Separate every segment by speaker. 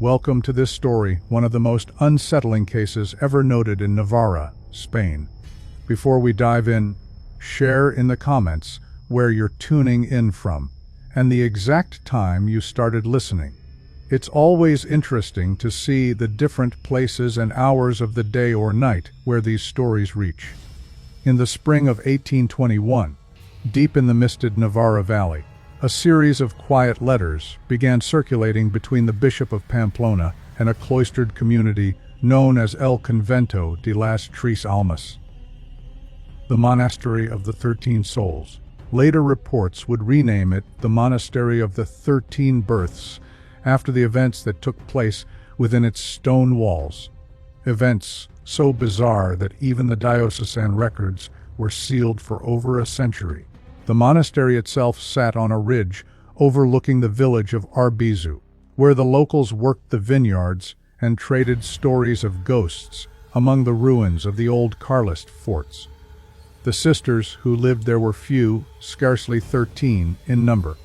Speaker 1: Welcome to this story, one of the most unsettling cases ever noted in Navarra, Spain. Before we dive in, share in the comments where you're tuning in from and the exact time you started listening. It's always interesting to see the different places and hours of the day or night where these stories reach. In the spring of 1821, deep in the misted Navarra Valley, a series of quiet letters began circulating between the Bishop of Pamplona and a cloistered community known as El Convento de las Tres Almas, the Monastery of the 13 Souls. Later reports would rename it the Monastery of the 13 Births after the events that took place within its stone walls. Events so bizarre that even the diocesan records were sealed for over a century. The monastery itself sat on a ridge overlooking the village of Arbizu, where the locals worked the vineyards and traded stories of ghosts among the ruins of the old Carlist forts. The sisters who lived there were few, scarcely 13 in number,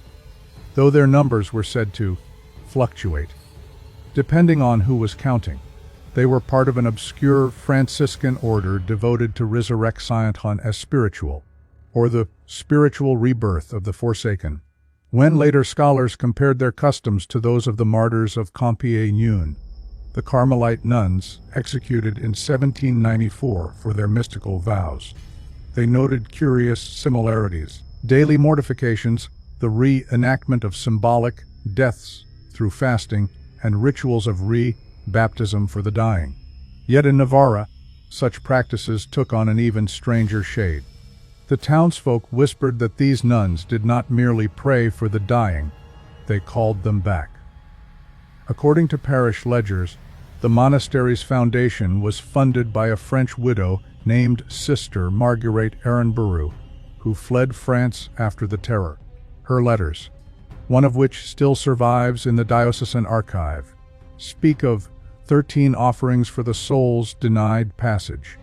Speaker 1: though their numbers were said to fluctuate, depending on who was counting. They were part of an obscure Franciscan order devoted to Resurrection Espiritual, or the spiritual rebirth of the forsaken. When later scholars compared their customs to those of the martyrs of Compiègne, the Carmelite nuns executed in 1794 for their mystical vows, they noted curious similarities: daily mortifications, the re-enactment of symbolic deaths through fasting, and rituals of re-baptism for the dying. Yet in Navarra, such practices took on an even stranger shade. The townsfolk whispered that these nuns did not merely pray for the dying, they called them back. According to parish ledgers, the monastery's foundation was funded by a French widow named Sister Marguerite Aranburu, who fled France after the Terror. Her letters, one of which still survives in the diocesan archive, speak of 13 offerings for the souls denied passage.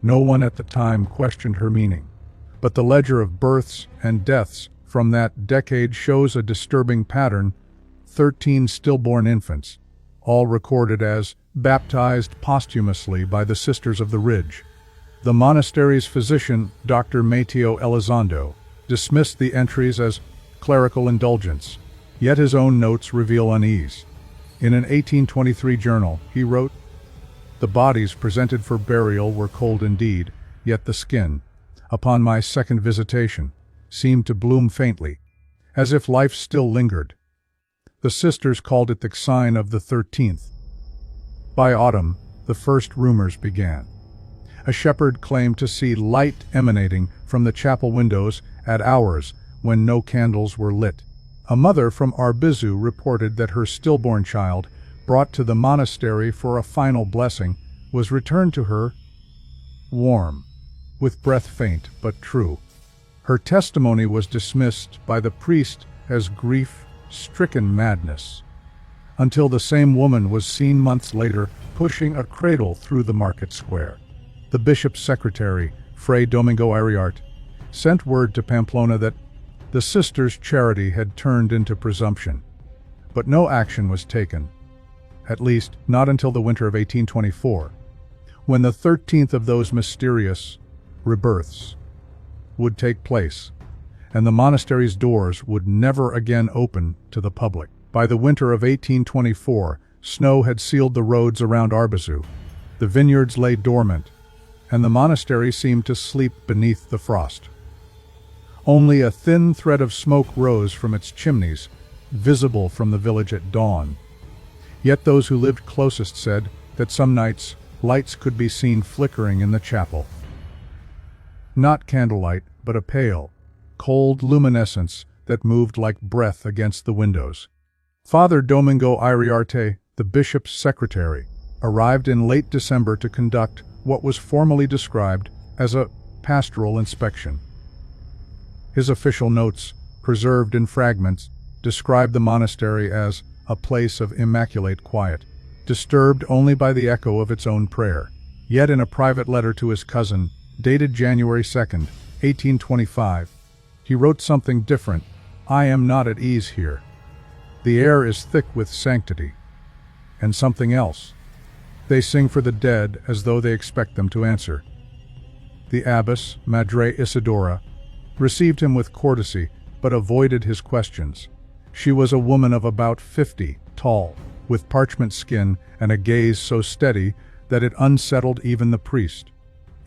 Speaker 1: No one at the time questioned her meaning, but the ledger of births and deaths from that decade shows a disturbing pattern: 13 stillborn infants, all recorded as baptized posthumously by the Sisters of the Ridge. The monastery's physician, Dr. Mateo Elizondo, dismissed the entries as clerical indulgence, yet his own notes reveal unease. In an 1823 journal, he wrote, "The bodies presented for burial were cold indeed, yet the skin, upon my second visitation, seemed to bloom faintly, as if life still lingered." The sisters called it the sign of the 13th. By autumn, the first rumors began. A shepherd claimed to see light emanating from the chapel windows at hours when no candles were lit. A mother from Arbizu reported that her stillborn child, brought to the monastery for a final blessing, was returned to her warm, with breath faint but true. Her testimony was dismissed by the priest as grief-stricken madness, until the same woman was seen months later pushing a cradle through the market square. The bishop's secretary, Fray Domingo Iriarte, sent word to Pamplona that the sisters' charity had turned into presumption, but no action was taken, at least not until the winter of 1824, when the 13th of those mysterious rebirths would take place, and the monastery's doors would never again open to the public. By the winter of 1824, snow had sealed the roads around Arbizu, the vineyards lay dormant, and the monastery seemed to sleep beneath the frost. Only a thin thread of smoke rose from its chimneys, visible from the village at dawn. Yet those who lived closest said that some nights lights could be seen flickering in the chapel. Not candlelight, but a pale, cold luminescence that moved like breath against the windows. Father Domingo Iriarte, the bishop's secretary, arrived in late December to conduct what was formally described as a pastoral inspection. His official notes, preserved in fragments, describe the monastery as a place of immaculate quiet, disturbed only by the echo of its own prayer. Yet in a private letter to his cousin, dated January 2nd, 1825, he wrote something different: "I am not at ease here. The air is thick with sanctity, and something else. They sing for the dead as though they expect them to answer. The abbess, Madre Isidora, received him with courtesy, but avoided his questions. She was a woman of about 50, tall, with parchment skin and a gaze so steady that it unsettled even the priest.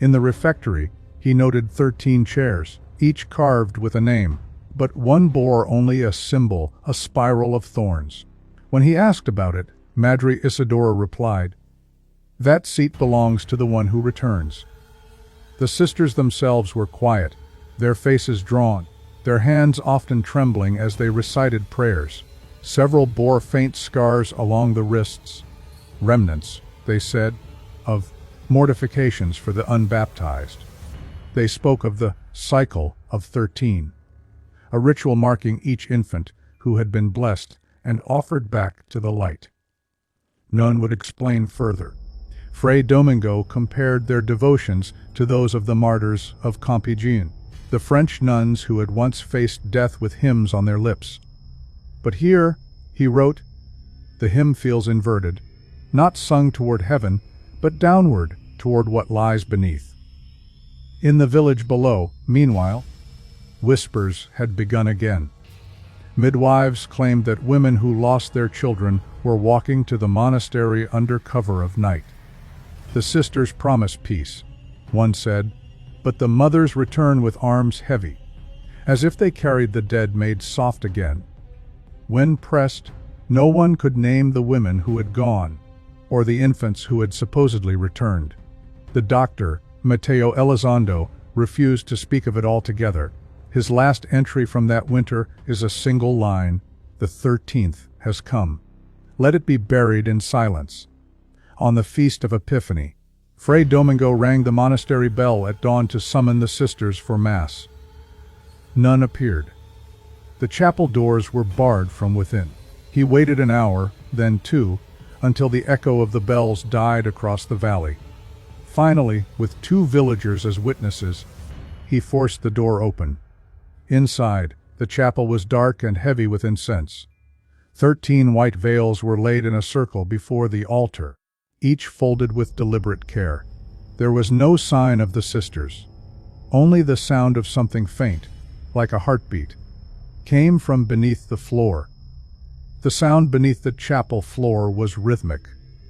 Speaker 1: In the refectory, he noted 13 chairs, each carved with a name, but one bore only a symbol, a spiral of thorns. When he asked about it, Madre Isidora replied, "That seat belongs to the one who returns." The sisters themselves were quiet, their faces drawn, their hands often trembling as they recited prayers. Several bore faint scars along the wrists, remnants, they said, of mortifications for the unbaptized. They spoke of the cycle of 13, a ritual marking each infant who had been blessed and offered back to the light. None would explain further. Fray Domingo compared their devotions to those of the martyrs of Compiegne, the French nuns who had once faced death with hymns on their lips. But here, he wrote, the hymn feels inverted, not sung toward heaven, but downward toward what lies beneath. In the village below, meanwhile, whispers had begun again. Midwives claimed that women who lost their children were walking to the monastery under cover of night. The sisters promised peace, one said, but the mothers return with arms heavy, as if they carried the dead made soft again. When pressed, no one could name the women who had gone, or the infants who had supposedly returned. The doctor, Matteo Elizondo, refused to speak of it altogether. His last entry from that winter is a single line, "The 13th has come. Let it be buried in silence." On the Feast of Epiphany, Fray Domingo rang the monastery bell at dawn to summon the sisters for Mass. None appeared. The chapel doors were barred from within. He waited an hour, then 2, until the echo of the bells died across the valley. Finally, with 2 villagers as witnesses, he forced the door open. Inside, the chapel was dark and heavy with incense. 13 white veils were laid in a circle before the altar, each folded with deliberate care. There was no sign of the sisters. Only the sound of something faint, like a heartbeat, came from beneath the floor. The sound beneath the chapel floor was rhythmic,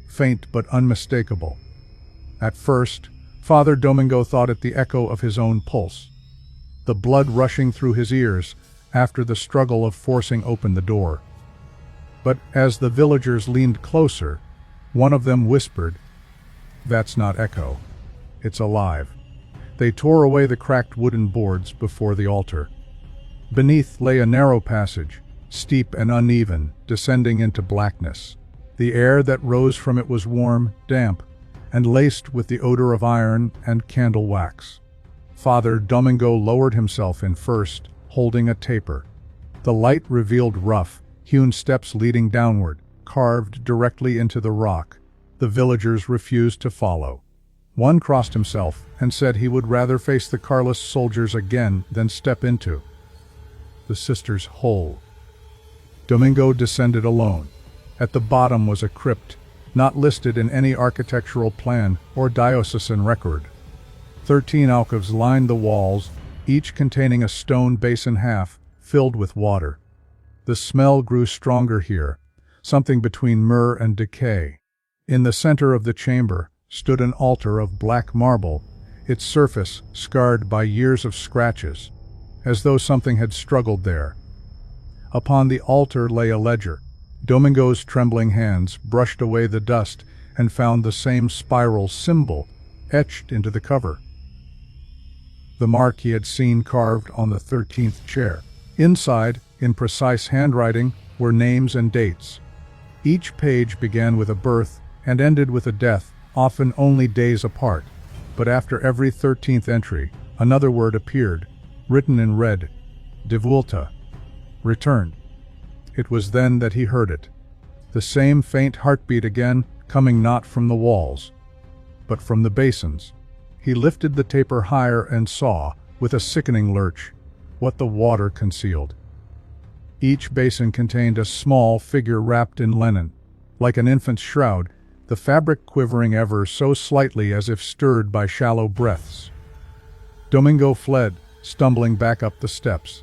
Speaker 1: faint but unmistakable. At first, Father Domingo thought it the echo of his own pulse, the blood rushing through his ears after the struggle of forcing open the door. But as the villagers leaned closer, one of them whispered, "That's not echo. It's alive." They tore away the cracked wooden boards before the altar. Beneath lay a narrow passage, steep and uneven, descending into blackness. The air that rose from it was warm, damp, and laced with the odor of iron and candle wax. Father Domingo lowered himself in first, holding a taper. The light revealed rough, hewn steps leading downward, carved directly into the rock. The villagers refused to follow. One crossed himself and said he would rather face the Carlist soldiers again than step into the sisters' hole. Domingo descended alone. At the bottom was a crypt, not listed in any architectural plan or diocesan record. 13 alcoves lined the walls, each containing a stone basin half filled with water. The smell grew stronger here, something between myrrh and decay. In the center of the chamber stood an altar of black marble, its surface scarred by years of scratches, as though something had struggled there. Upon the altar lay a ledger. Domingo's trembling hands brushed away the dust and found the same spiral symbol etched into the cover. The mark he had seen carved on the 13th chair. Inside, in precise handwriting, were names and dates. Each page began with a birth and ended with a death, often only days apart. But after every 13th entry, another word appeared, written in red, "De volta," return. It was then that he heard it. The same faint heartbeat again, coming not from the walls, but from the basins. He lifted the taper higher and saw, with a sickening lurch, what the water concealed. Each basin contained a small figure wrapped in linen, like an infant's shroud, the fabric quivering ever so slightly as if stirred by shallow breaths. Domingo fled, stumbling back up the steps.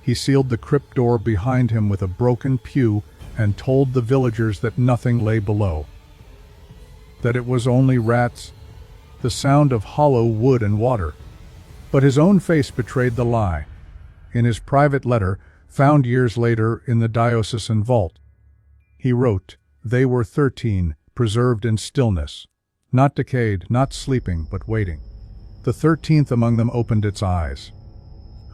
Speaker 1: He sealed the crypt door behind him with a broken pew and told the villagers that nothing lay below. That it was only rats, the sound of hollow wood and water. But his own face betrayed the lie. In his private letter, found years later in the diocesan vault, he wrote, "They were 13, preserved in stillness, not decayed, not sleeping, but waiting. The 13th among them opened its eyes."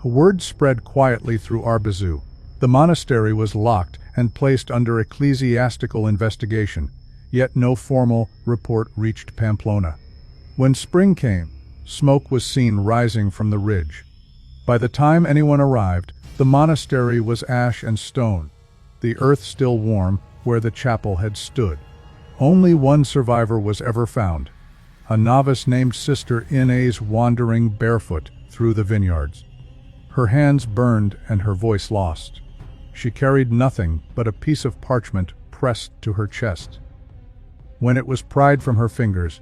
Speaker 1: Word spread quietly through Arbizu. The monastery was locked and placed under ecclesiastical investigation, yet no formal report reached Pamplona. When spring came, smoke was seen rising from the ridge. By the time anyone arrived, the monastery was ash and stone, the earth still warm where the chapel had stood. Only one survivor was ever found, a novice named Sister Inés wandering barefoot through the vineyards. Her hands burned and her voice lost. She carried nothing but a piece of parchment pressed to her chest. When it was pried from her fingers,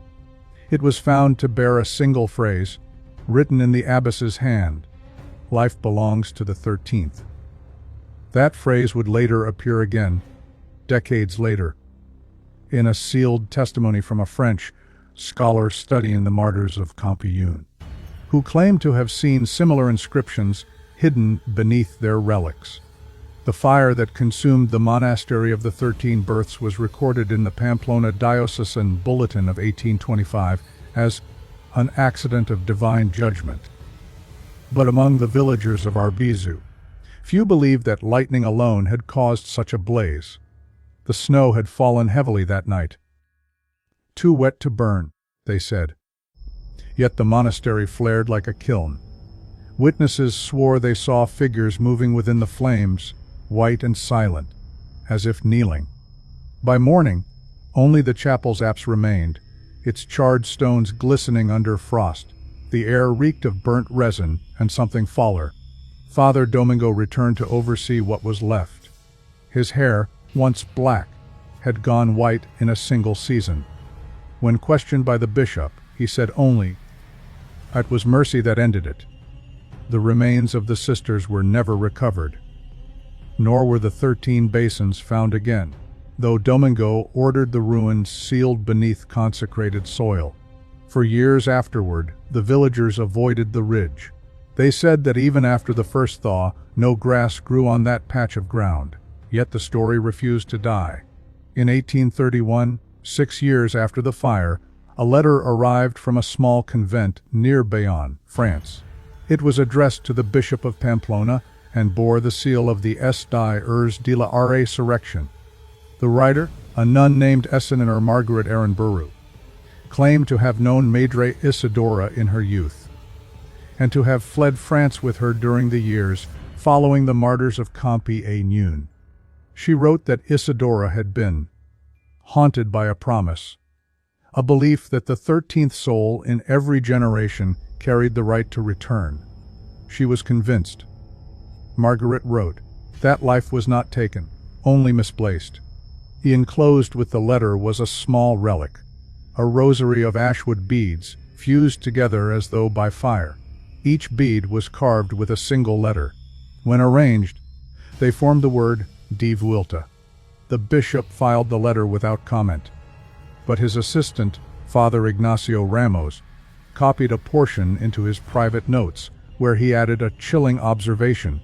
Speaker 1: it was found to bear a single phrase, written in the abbess's hand: "Life belongs to the 13th." That phrase would later appear again, decades later, in a sealed testimony from a French scholar studying the martyrs of Compiègne, who claimed to have seen similar inscriptions hidden beneath their relics. The fire that consumed the monastery of the 13 Births was recorded in the Pamplona Diocesan Bulletin of 1825 as an accident of divine judgment. But among the villagers of Arbizu, few believed that lightning alone had caused such a blaze. The snow had fallen heavily that night. "Too wet to burn," they said. Yet the monastery flared like a kiln. Witnesses swore they saw figures moving within the flames, white and silent, as if kneeling. By morning, only the chapel's apse remained, its charred stones glistening under frost. The air reeked of burnt resin and something fouler. Father Domingo returned to oversee what was left. His hair, once black, had gone white in a single season. When questioned by the bishop, he said only, "It was mercy that ended it." The remains of the sisters were never recovered, nor were the 13 basins found again, though Domingo ordered the ruins sealed beneath consecrated soil. For years afterward, the villagers avoided the ridge. They said that even after the first thaw, no grass grew on that patch of ground. Yet the story refused to die. In 1831, 6 years after the fire, a letter arrived from a small convent near Bayonne, France. It was addressed to the Bishop of Pamplona and bore the seal of the Ers de la Resurrection. The writer, a nun named Essenin or Margaret Aranburu, claimed to have known Madre Isidora in her youth, and to have fled France with her during the years following the martyrs of Compiègne. She wrote that Isidora had been haunted by a promise, a belief that the 13th soul in every generation carried the right to return. She was convinced. Margaret wrote, that life was not taken, only misplaced. Enclosed with the letter was a small relic, a rosary of ashwood beads, fused together as though by fire. Each bead was carved with a single letter. When arranged, they formed the word Die Vuelta. The bishop filed the letter without comment, but his assistant, Father Ignacio Ramos, copied a portion into his private notes, where he added a chilling observation.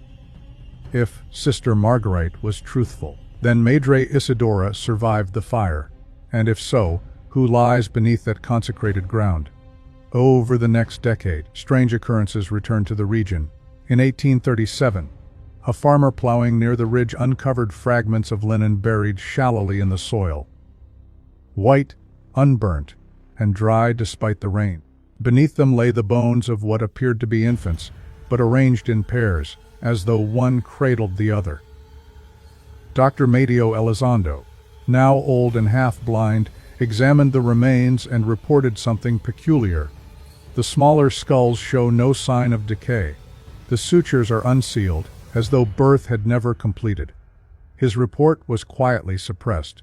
Speaker 1: If Sister Marguerite was truthful, then Madre Isidora survived the fire, and if so, who lies beneath that consecrated ground? Over the next decade, strange occurrences returned to the region. In 1837, a farmer plowing near the ridge uncovered fragments of linen buried shallowly in the soil. White, unburnt, and dry despite the rain. Beneath them lay the bones of what appeared to be infants, but arranged in pairs, as though one cradled the other. Dr. Mateo Elizondo, now old and half-blind, examined the remains and reported something peculiar. The smaller skulls show no sign of decay. The sutures are unsealed, as though birth had never completed. His report was quietly suppressed.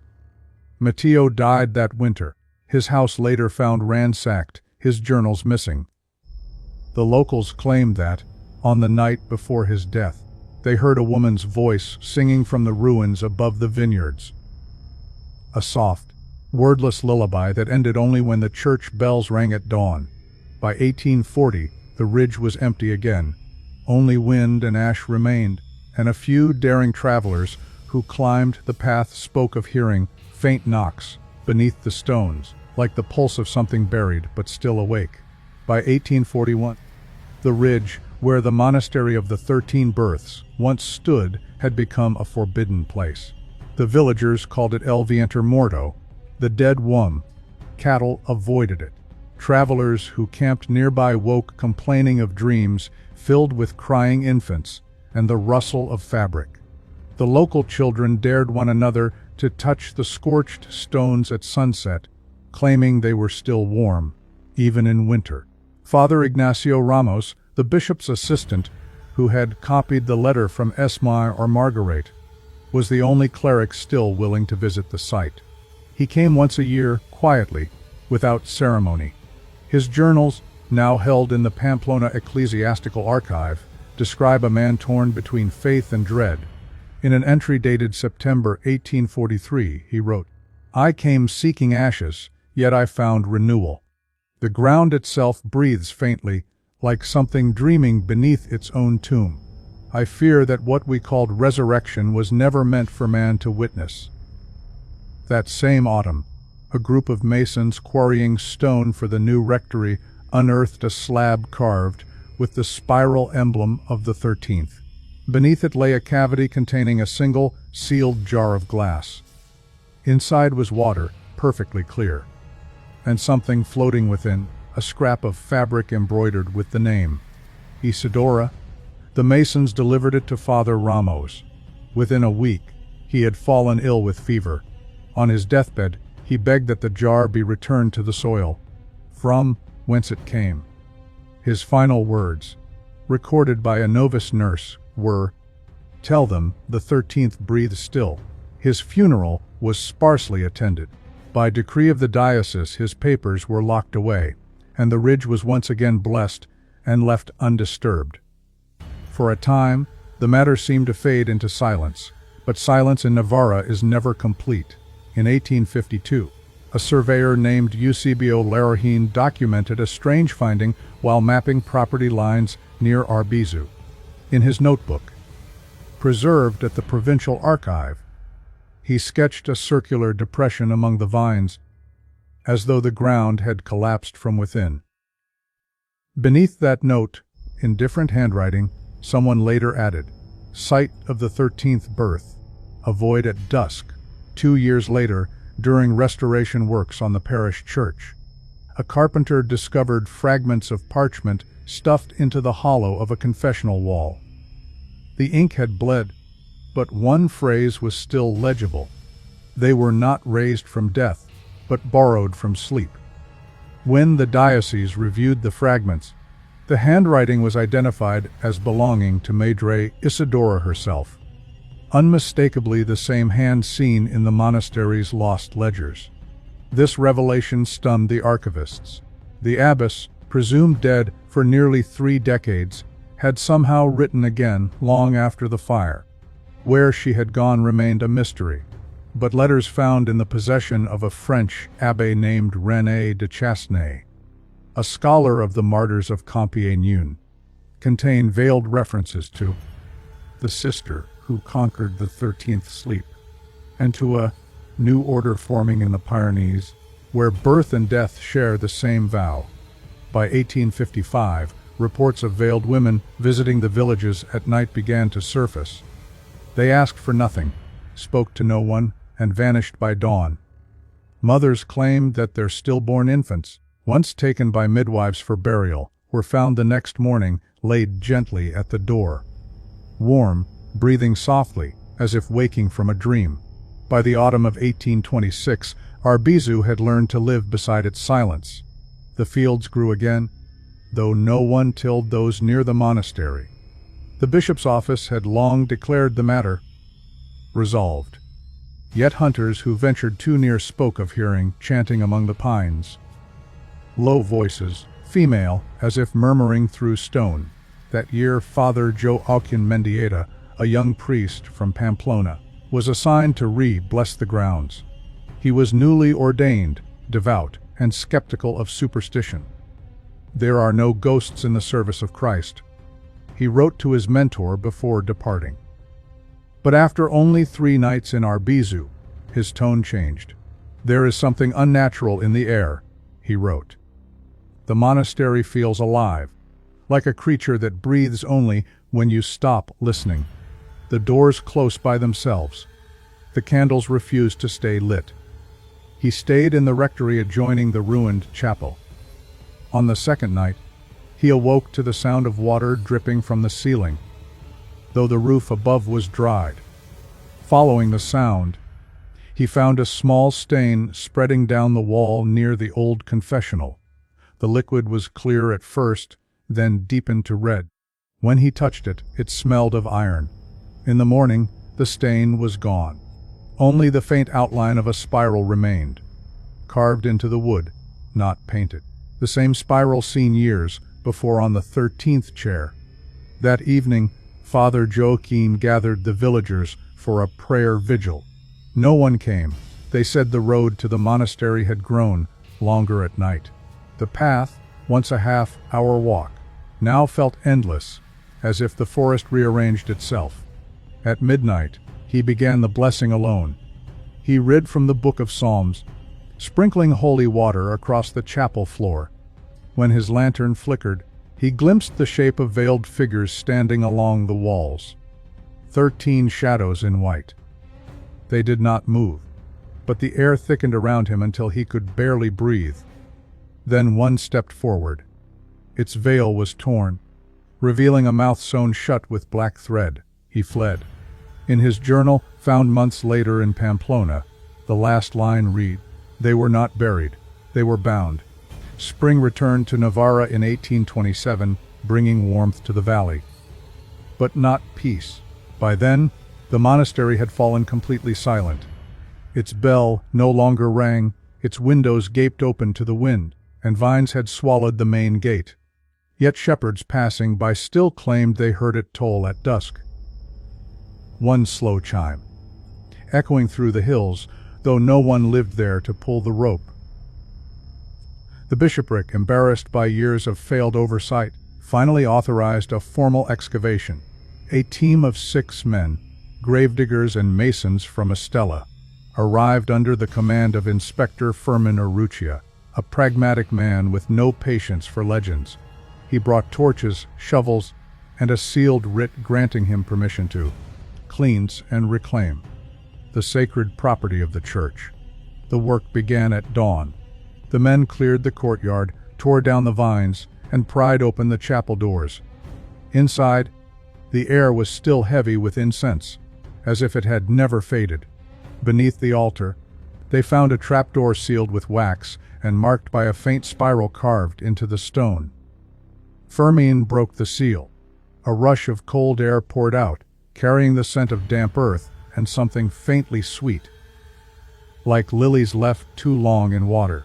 Speaker 1: Matteo died that winter. His house later found ransacked, his journals missing. The locals claimed that, on the night before his death, they heard a woman's voice singing from the ruins above the vineyards. A soft, wordless lullaby that ended only when the church bells rang at dawn. By 1840, the ridge was empty again. Only wind and ash remained, and a few daring travelers who climbed the path spoke of hearing faint knocks beneath the stones, like the pulse of something buried but still awake. By 1841, the ridge, where the Monastery of the 13 Births once stood, had become a forbidden place. The villagers called it El Vientre Morto, the dead womb. Cattle avoided it. Travelers who camped nearby woke complaining of dreams filled with crying infants and the rustle of fabric. The local children dared one another to touch the scorched stones at sunset, claiming they were still warm, even in winter. Father Ignacio Ramos, the bishop's assistant, who had copied the letter from Esmai or Marguerite, was the only cleric still willing to visit the site. He came once a year, quietly, without ceremony. His journals, now held in the Pamplona Ecclesiastical Archive, describe a man torn between faith and dread. In an entry dated September 1843, he wrote, "I came seeking ashes, yet I found renewal. The ground itself breathes faintly, like something dreaming beneath its own tomb. I fear that what we called resurrection was never meant for man to witness." That same autumn, a group of masons quarrying stone for the new rectory unearthed a slab carved with the spiral emblem of the 13th. Beneath it lay a cavity containing a single, sealed jar of glass. Inside was water, perfectly clear, and something floating within, a scrap of fabric embroidered with the name, Isidora. The masons delivered it to Father Ramos. Within a week, he had fallen ill with fever. On his deathbed, he begged that the jar be returned to the soil, from whence it came. His final words, recorded by a novice nurse, were, "Tell them the 13th breathes still." His funeral was sparsely attended. By decree of the diocese, his papers were locked away, and the ridge was once again blessed and left undisturbed. For a time, the matter seemed to fade into silence, but silence in Navarra is never complete. In 1852, a surveyor named Eusebio Larrajín documented a strange finding while mapping property lines near Arbizu. In his notebook, preserved at the Provincial Archive, he sketched a circular depression among the vines, as though the ground had collapsed from within. Beneath that note, in different handwriting, someone later added, "Site of the 13th birth. Avoid at dusk." 2 years later, during restoration works on the parish church, a carpenter discovered fragments of parchment stuffed into the hollow of a confessional wall. The ink had bled, but one phrase was still legible. They were not raised from death, but borrowed from sleep. When the diocese reviewed the fragments, the handwriting was identified as belonging to Madre Isidora herself, unmistakably the same hand seen in the monastery's lost ledgers. This revelation stunned the archivists. The abbess, presumed dead for nearly 3 decades, had somehow written again long after the fire. Where she had gone remained a mystery, but letters found in the possession of a French abbé named René de Chassenay, a scholar of the martyrs of Compiègne, contain veiled references to the sister who conquered the 13th sleep, and to a new order forming in the Pyrenees, where birth and death share the same vow. By 1855, reports of veiled women visiting the villages at night began to surface. They asked for nothing, spoke to no one, and vanished by dawn. Mothers claimed that their stillborn infants, once taken by midwives for burial, were found the next morning laid gently at the door, warm, breathing softly, as if waking from a dream. By the autumn of 1826, Arbizu had learned to live beside its silence. The fields grew again, though no one tilled those near the monastery. The bishop's office had long declared the matter resolved. Yet hunters who ventured too near spoke of hearing chanting among the pines. Low voices, female, as if murmuring through stone. That year Father Joaquin Mendieta, a young priest from Pamplona, was assigned to re-bless the grounds. He was newly ordained, devout, and skeptical of superstition. "There are no ghosts in the service of Christ," he wrote to his mentor before departing. But after only 3 nights in Arbizu, his tone changed. "There is something unnatural in the air," he wrote. "The monastery feels alive, like a creature that breathes only when you stop listening. The doors close by themselves. The candles refuse to stay lit." He stayed in the rectory adjoining the ruined chapel. On the 2nd night, he awoke to the sound of water dripping from the ceiling, though the roof above was dried. Following the sound, he found a small stain spreading down the wall near the old confessional. The liquid was clear at first, then deepened to red. When he touched it, it smelled of iron. In the morning, the stain was gone. Only the faint outline of a spiral remained, carved into the wood, not painted. The same spiral seen years before on the 13th chair. That evening, Father Joaquin gathered the villagers for a prayer vigil. No one came. They said the road to the monastery had grown longer at night. The path, once a half-hour walk, now felt endless, as if the forest rearranged itself. At midnight, he began the blessing alone. He read from the Book of Psalms, sprinkling holy water across the chapel floor. When his lantern flickered, he glimpsed the shape of veiled figures standing along the walls. 13 shadows in white. They did not move, but the air thickened around him until he could barely breathe. Then one stepped forward. Its veil was torn, revealing a mouth sewn shut with black thread. He fled. In his journal, found months later in Pamplona, the last line read, "They were not buried, they were bound." Spring returned to Navarra in 1827, bringing warmth to the valley. But not peace. By then, the monastery had fallen completely silent. Its bell no longer rang, its windows gaped open to the wind, and vines had swallowed the main gate. Yet shepherds passing by still claimed they heard it toll at dusk. One slow chime, echoing through the hills, though no one lived there to pull the rope. The bishopric, embarrassed by years of failed oversight, finally authorized a formal excavation. A team of 6 men, gravediggers and masons from Estella, arrived under the command of Inspector Firmin Urrutia, a pragmatic man with no patience for legends. He brought torches, shovels, and a sealed writ granting him permission to cleanse and reclaim the sacred property of the church. The work began at dawn. The men cleared the courtyard, tore down the vines, and pried open the chapel doors. Inside, the air was still heavy with incense, as if it had never faded. Beneath the altar, they found a trapdoor sealed with wax and marked by a faint spiral carved into the stone. Firmin broke the seal. A rush of cold air poured out, carrying the scent of damp earth and something faintly sweet, like lilies left too long in water.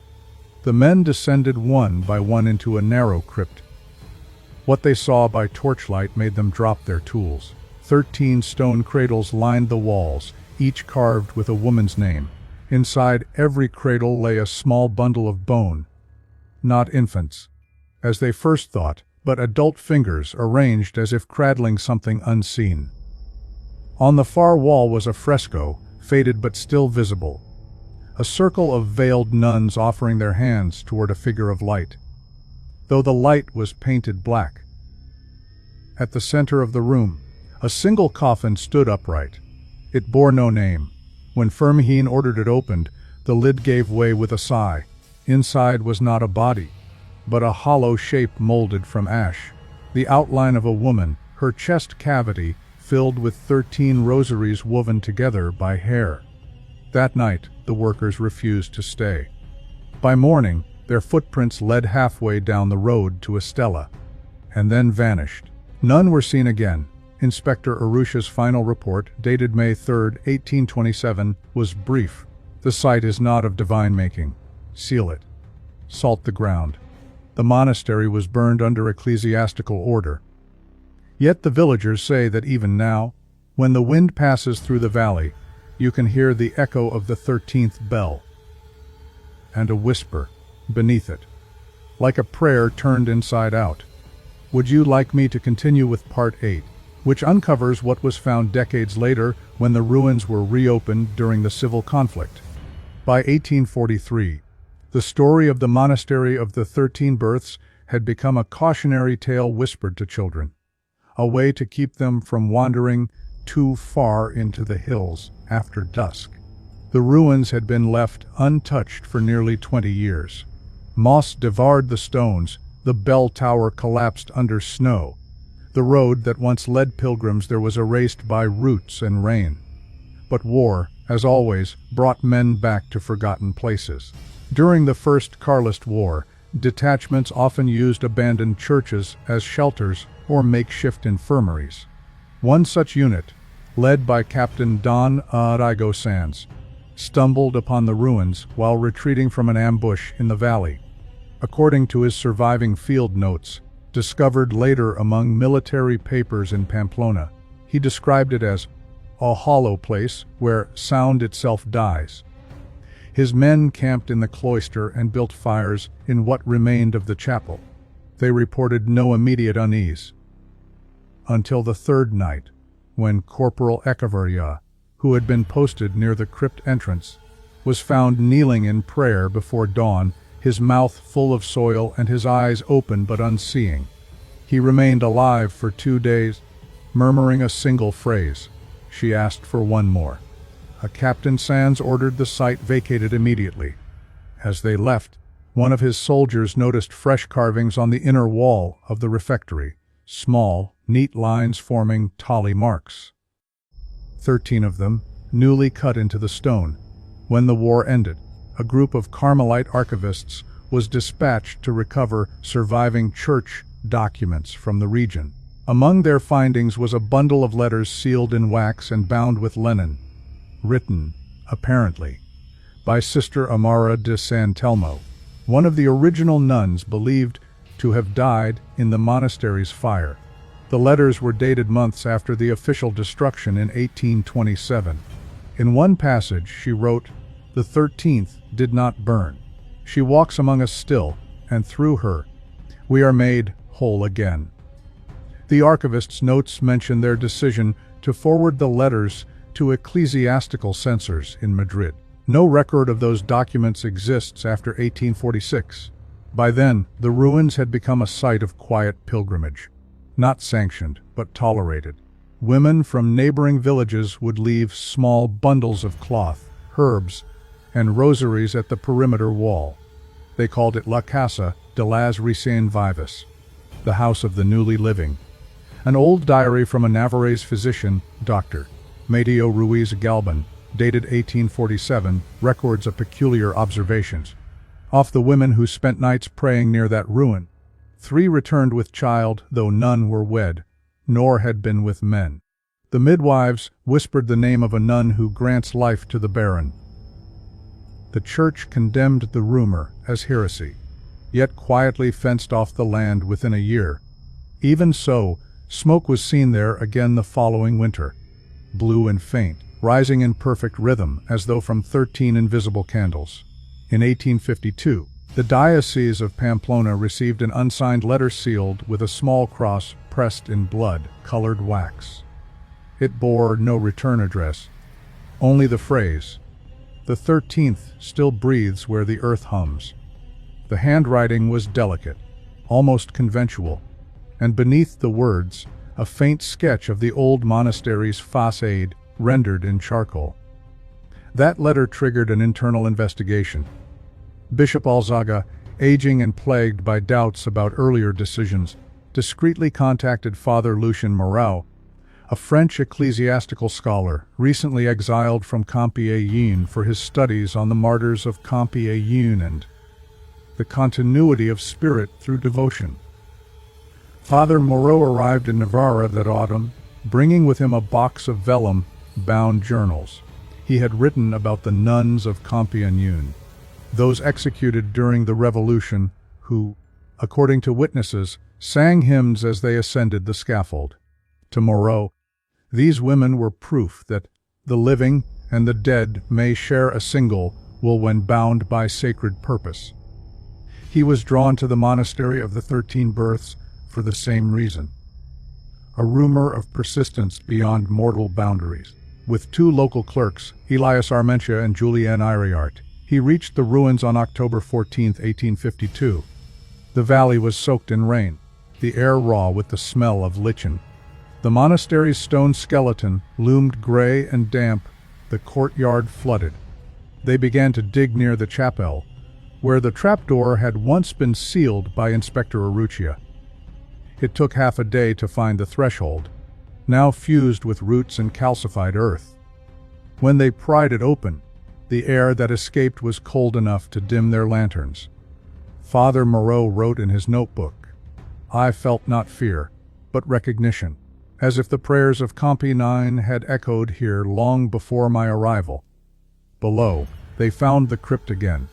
Speaker 1: The men descended one by one into a narrow crypt. What they saw by torchlight made them drop their tools. 13 stone cradles lined the walls, each carved with a woman's name. Inside every cradle lay a small bundle of bone. Not infants, as they first thought, but adult fingers arranged as if cradling something unseen. On the far wall was a fresco, faded but still visible. A circle of veiled nuns offering their hands toward a figure of light, though the light was painted black. At the center of the room, a single coffin stood upright. It bore no name. When Firmin ordered it opened, the lid gave way with a sigh. Inside was not a body, but a hollow shape molded from ash. The outline of a woman, her chest cavity filled with 13 rosaries woven together by hair. That night, the workers refused to stay. By morning, their footprints led halfway down the road to Estella, and then vanished. None were seen again, Inspector Arusha's final report, dated May 3, 1827, was brief. The site is not of divine making. Seal it. Salt the ground. The monastery was burned under ecclesiastical order. Yet the villagers say that even now, when the wind passes through the valley, you can hear the echo of the 13th bell, and a whisper beneath it, like a prayer turned inside out. Would you like me to continue with Part 8, which uncovers what was found decades later when the ruins were reopened during the civil conflict? By 1843, the story of the Monastery of the 13 Births had become a cautionary tale whispered to children, a way to keep them from wandering too far into the hills after dusk. The ruins had been left untouched for nearly 20 years. Moss devoured the stones, the bell tower collapsed under snow. The road that once led pilgrims there was erased by roots and rain. But war, as always, brought men back to forgotten places. During the First Carlist War, detachments often used abandoned churches as shelters or makeshift infirmaries. One such unit, led by Captain Don Arrigo Sands, stumbled upon the ruins while retreating from an ambush in the valley. According to his surviving field notes, discovered later among military papers in Pamplona, he described it as a hollow place where sound itself dies. His men camped in the cloister and built fires in what remained of the chapel. They reported no immediate unease. Until the third night, when Corporal Echeverria, who had been posted near the crypt entrance, was found kneeling in prayer before dawn, his mouth full of soil and his eyes open but unseeing. He remained alive for 2 days, murmuring a single phrase. She asked for one more. Captain Sands ordered the site vacated immediately. As they left, one of his soldiers noticed fresh carvings on the inner wall of the refectory, small, neat lines forming tally marks. 13 of them, newly cut into the stone. When the war ended, a group of Carmelite archivists was dispatched to recover surviving church documents from the region. Among their findings was a bundle of letters sealed in wax and bound with linen, written, apparently, by Sister Amara de San Telmo, one of the original nuns believed to have died in the monastery's fire. The letters were dated months after the official destruction in 1827. In one passage she wrote, "The 13th did not burn. She walks among us still, and through her, we are made whole again." The archivist's notes mention their decision to forward the letters to ecclesiastical censors in Madrid. No record of those documents exists after 1846. By then, the ruins had become a site of quiet pilgrimage. Not sanctioned, but tolerated. Women from neighboring villages would leave small bundles of cloth, herbs, and rosaries at the perimeter wall. They called it La Casa de las Recién Vivas, the house of the newly living. An old diary from a Navarrese physician, Dr. Mateo Ruiz Galban, dated 1847, records a peculiar observations. Of the women who spent nights praying near that ruin, 3 returned with child, though none were wed, nor had been with men. The midwives whispered the name of a nun who grants life to the barren. The church condemned the rumor as heresy, yet quietly fenced off the land within a year. Even so, smoke was seen there again the following winter, blue and faint, rising in perfect rhythm as though from 13 invisible candles. In 1852, the Diocese of Pamplona received an unsigned letter sealed with a small cross pressed in blood-colored wax. It bore no return address, only the phrase, "The 13th still breathes where the earth hums." The handwriting was delicate, almost conventual, and beneath the words, a faint sketch of the old monastery's façade rendered in charcoal. That letter triggered an internal investigation. Bishop Alzaga, aging and plagued by doubts about earlier decisions, discreetly contacted Father Lucien Moreau, a French ecclesiastical scholar recently exiled from Compiègne for his studies on the martyrs of Compiègne and the continuity of spirit through devotion. Father Moreau arrived in Navarra that autumn, bringing with him a box of vellum-bound journals. He had written about the nuns of Compiègne, those executed during the Revolution, who, according to witnesses, sang hymns as they ascended the scaffold. To Moreau, these women were proof that the living and the dead may share a single will when bound by sacred purpose. He was drawn to the Monastery of the 13 Births for the same reason. A rumor of persistence beyond mortal boundaries. With 2 local clerks, Elias Armentia and Julien Iriart, he reached the ruins on October 14, 1852. The valley was soaked in rain, the air raw with the smell of lichen. The monastery's stone skeleton loomed gray and damp, the courtyard flooded. They began to dig near the chapel, where the trapdoor had once been sealed by Inspector Urrutia. It took half a day to find the threshold, now fused with roots and calcified earth. When they pried it open, the air that escaped was cold enough to dim their lanterns. Father Moreau wrote in his notebook, "I felt not fear, but recognition, as if the prayers of Compiègne had echoed here long before my arrival." Below, they found the crypt again,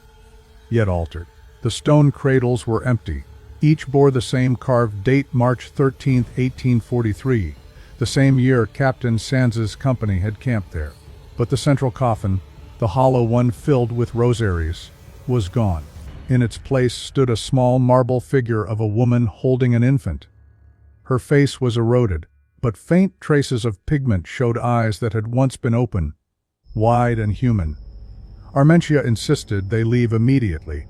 Speaker 1: yet altered. The stone cradles were empty. Each bore the same carved date, March 13, 1843, the same year Captain Sands's company had camped there. But the central coffin, the hollow one filled with rosaries, was gone. In its place stood a small marble figure of a woman holding an infant. Her face was eroded, but faint traces of pigment showed eyes that had once been open, wide and human. Armentia insisted they leave immediately.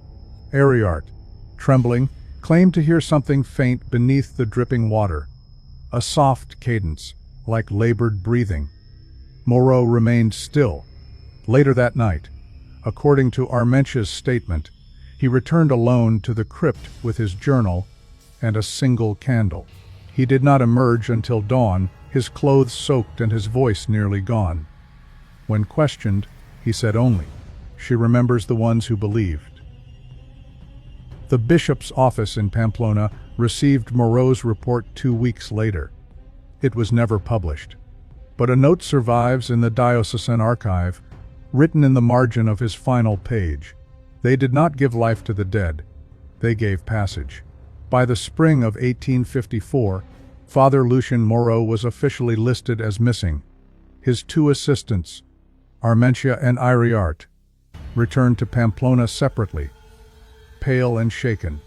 Speaker 1: Iriart, trembling, claimed to hear something faint beneath the dripping water, a soft cadence, like labored breathing. Moreau remained still. Later that night, according to Armentia's statement, he returned alone to the crypt with his journal and a single candle. He did not emerge until dawn, his clothes soaked and his voice nearly gone. When questioned, he said only, "She remembers the ones who believed." The bishop's office in Pamplona received Moreau's report 2 weeks later. It was never published, but a note survives in the diocesan archive, written in the margin of his final page. They did not give life to the dead, they gave passage. By the spring of 1854, Father Lucien Moreau was officially listed as missing. His 2 assistants, Armentia and Iriart, returned to Pamplona separately, pale and shaken.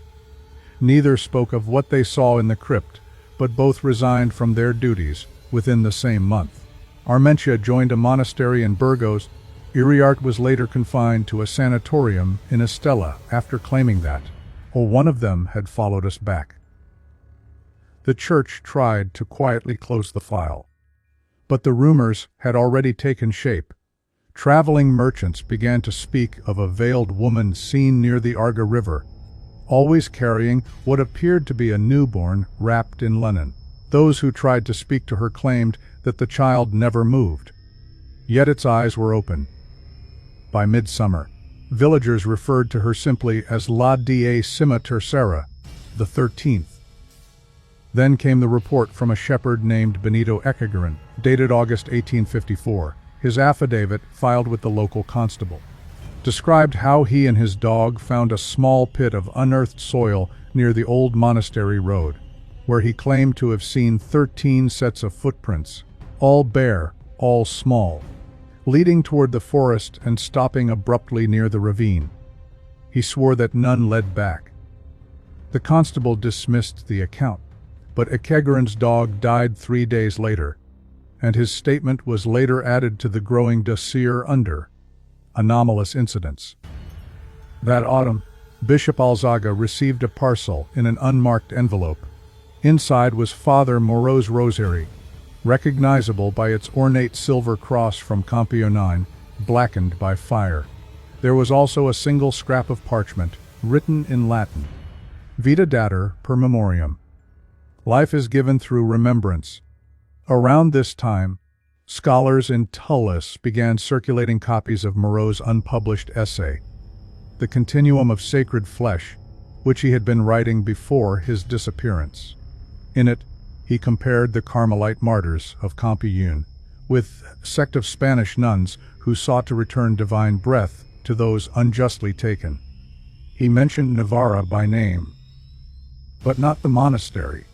Speaker 1: Neither spoke of what they saw in the crypt, but both resigned from their duties within the same month. Armentia joined a monastery in Burgos. Iriart was later confined to a sanatorium in Estella after claiming that, one of them had followed us back. The church tried to quietly close the file, but the rumors had already taken shape. Traveling merchants began to speak of a veiled woman seen near the Arga River, always carrying what appeared to be a newborn wrapped in linen. Those who tried to speak to her claimed that the child never moved, yet its eyes were open. By midsummer, villagers referred to her simply as La Décima Tercera, the 13th. Then came the report from a shepherd named Benito Echegarin, dated August 1854. His affidavit, filed with the local constable, described how he and his dog found a small pit of unearthed soil near the old monastery road, where he claimed to have seen 13 sets of footprints, all bare, all small, leading toward the forest and stopping abruptly near the ravine. He swore that none led back. The constable dismissed the account, but Echegarin's dog died 3 days later, and his statement was later added to the growing dossier under anomalous incidents. That autumn, Bishop Alzaga received a parcel in an unmarked envelope. Inside was Father Moreau's rosary, recognizable by its ornate silver cross from Compiègne, blackened by fire. There was also a single scrap of parchment, written in Latin, Vita datur per memoriam. Life is given through remembrance. Around this time, scholars in Tullis began circulating copies of Moreau's unpublished essay, The Continuum of Sacred Flesh, which he had been writing before his disappearance. In it, He compared the Carmelite martyrs of Compiègne with a sect of Spanish nuns who sought to return divine breath to those unjustly taken. He mentioned Navarra by name, but not the monastery.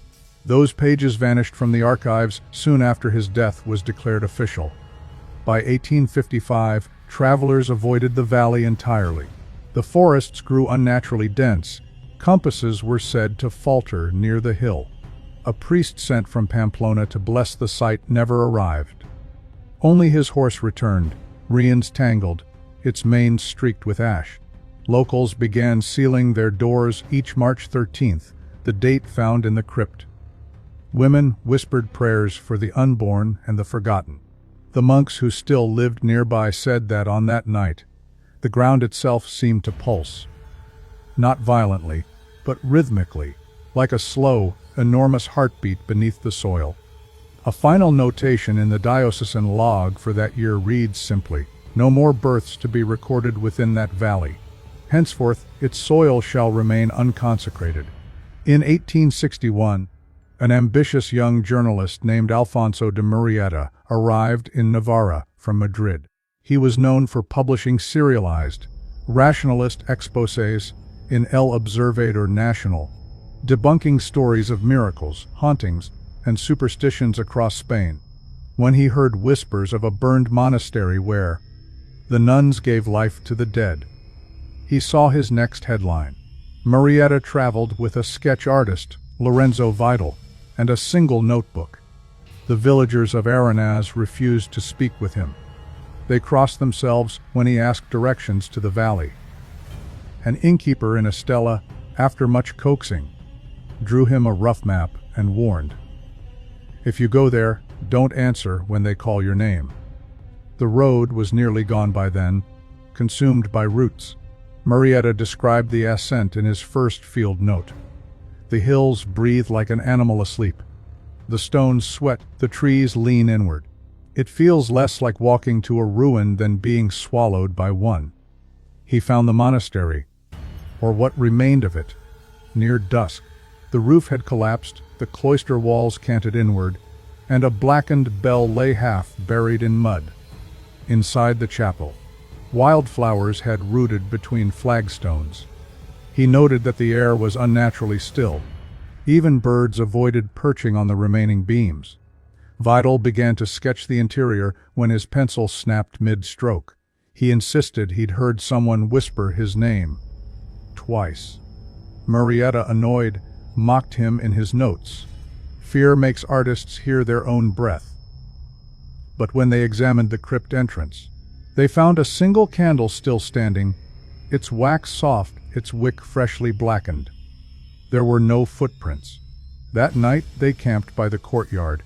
Speaker 1: Those pages vanished from the archives soon after his death was declared official. By 1855, travelers avoided the valley entirely. The forests grew unnaturally dense. Compasses were said to falter near the hill. A priest sent from Pamplona to bless the site never arrived. Only his horse returned, reins tangled, its mane streaked with ash. Locals began sealing their doors each March 13th, the date found in the crypt. Women whispered prayers for the unborn and the forgotten. The monks who still lived nearby said that on that night, the ground itself seemed to pulse. Not violently, but rhythmically, like a slow, enormous heartbeat beneath the soil. A final notation in the diocesan log for that year reads simply, "No more births to be recorded within that valley. Henceforth, its soil shall remain unconsecrated." In 1861, an ambitious young journalist named Alfonso de Murrieta arrived in Navarra from Madrid. He was known for publishing serialized, rationalist exposés in El Observador Nacional, debunking stories of miracles, hauntings, and superstitions across Spain. When he heard whispers of a burned monastery where the nuns gave life to the dead, he saw his next headline. Murrieta traveled with a sketch artist, Lorenzo Vidal, and a single notebook. The villagers of Aranaz refused to speak with him. They crossed themselves when he asked directions to the valley. An innkeeper in Estella, after much coaxing, drew him a rough map and warned, "If you go there, don't answer when they call your name." The road was nearly gone by then, consumed by roots. Murrieta described the ascent in his first field note. The hills breathe like an animal asleep. The stones sweat, the trees lean inward. It feels less like walking to a ruin than being swallowed by one. He found the monastery, or what remained of it, near dusk. The roof had collapsed, the cloister walls canted inward, and a blackened bell lay half buried in mud. Inside the chapel, wildflowers had rooted between flagstones. He noted that the air was unnaturally still. Even birds avoided perching on the remaining beams. Vidal began to sketch the interior when his pencil snapped mid-stroke. He insisted he'd heard someone whisper his name. Twice. Murrieta, annoyed, mocked him in his notes. Fear makes artists hear their own breath. But when they examined the crypt entrance, they found a single candle still standing, its wax soft, its wick freshly blackened. There were no footprints. That night they camped by the courtyard,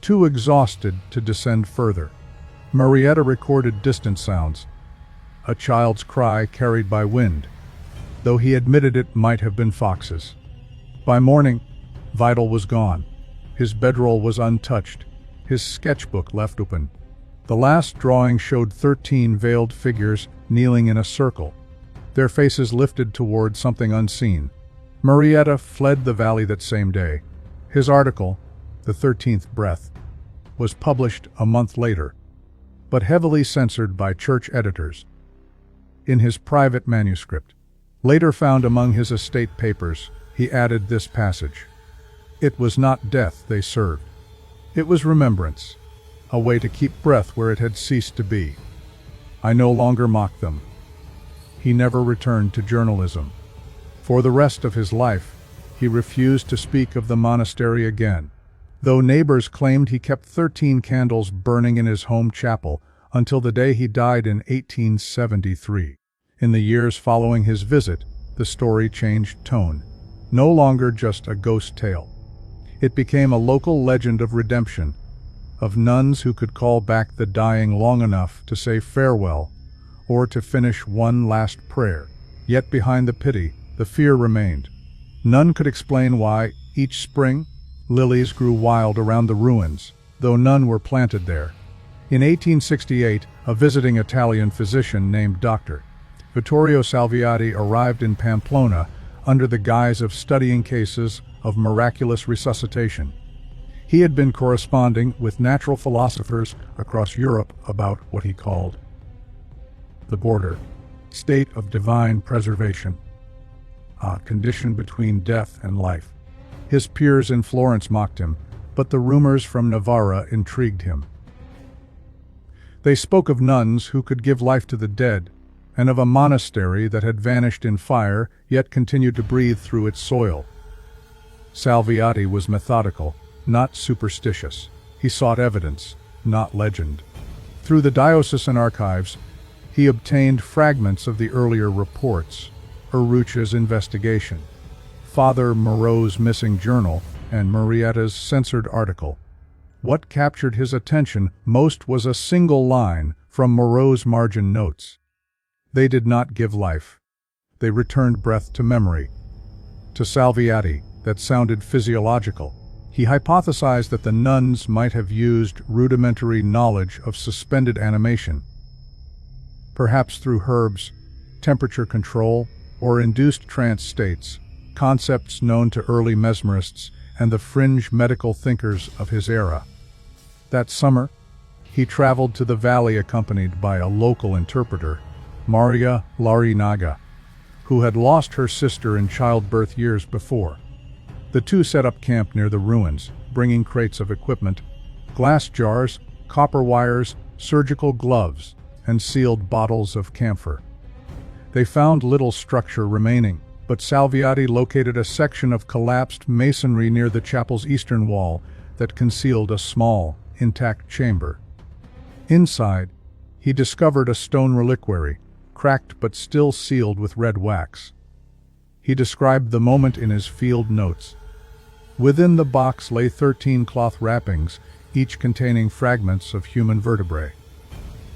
Speaker 1: too exhausted to descend further. Murrieta recorded distant sounds, a child's cry carried by wind, though he admitted it might have been foxes. By morning, Vidal was gone. His bedroll was untouched, his sketchbook left open. The last drawing showed 13 veiled figures kneeling in a circle, their faces lifted toward something unseen. Murrieta fled the valley that same day. His article, The 13th Breath, was published a month later, but heavily censored by church editors. In his private manuscript, later found among his estate papers, he added this passage. It was not death they served. It was remembrance, a way to keep breath where it had ceased to be. I no longer mock them. He never returned to journalism. For the rest of his life, he refused to speak of the monastery again, though neighbors claimed he kept 13 candles burning in his home chapel until the day he died in 1873. In the years following his visit, the story changed tone. No longer just a ghost tale. It became a local legend of redemption, of nuns who could call back the dying long enough to say farewell or to finish one last prayer. Yet behind the pity, the fear remained. None could explain why, each spring, lilies grew wild around the ruins, though none were planted there. In 1868, a visiting Italian physician named Dr. Vittorio Salviati arrived in Pamplona under the guise of studying cases of miraculous resuscitation. He had been corresponding with natural philosophers across Europe about what he called the border, state of divine preservation, a condition between death and life. His peers in Florence mocked him, but the rumors from Navarra intrigued him. They spoke of nuns who could give life to the dead, and of a monastery that had vanished in fire yet continued to breathe through its soil. Salviati was methodical, not superstitious. He sought evidence, not legend. Through the diocesan archives, he obtained fragments of the earlier reports, Urrucha's investigation, Father Moreau's missing journal, and Murrieta's censored article. What captured his attention most was a single line from Moreau's margin notes. They did not give life. They returned breath to memory. To Salviati, that sounded physiological. He hypothesized that the nuns might have used rudimentary knowledge of suspended animation, perhaps through herbs, temperature control, or induced trance states, concepts known to early mesmerists and the fringe medical thinkers of his era. That summer, he traveled to the valley accompanied by a local interpreter, Maria Larinaga, who had lost her sister in childbirth years before. The two set up camp near the ruins, bringing crates of equipment, glass jars, copper wires, surgical gloves, and sealed bottles of camphor. They found little structure remaining, but Salviati located a section of collapsed masonry near the chapel's eastern wall that concealed a small, intact chamber. Inside, he discovered a stone reliquary, cracked but still sealed with red wax. He described the moment in his field notes. Within the box lay 13 cloth wrappings, each containing fragments of human vertebrae.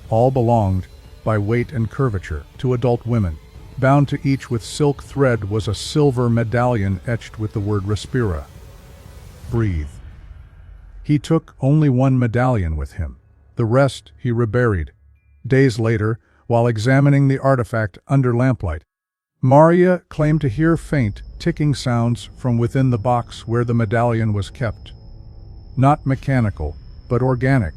Speaker 1: All belonged, by weight and curvature, to adult women. Bound to each with silk thread was a silver medallion etched with the word respira, breathe. He took only one medallion with him. The rest he reburied. Days later, while examining the artifact under lamplight, Maria claimed to hear faint, ticking sounds from within the box where the medallion was kept. Not mechanical, but organic,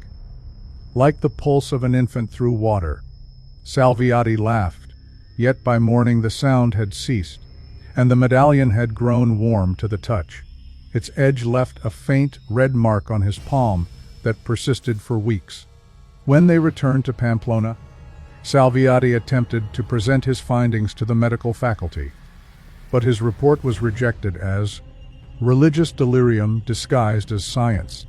Speaker 1: like the pulse of an infant through water. Salviati laughed, yet by morning the sound had ceased, and the medallion had grown warm to the touch. Its edge left a faint red mark on his palm that persisted for weeks. When they returned to Pamplona, Salviati attempted to present his findings to the medical faculty, but his report was rejected as religious delirium disguised as science.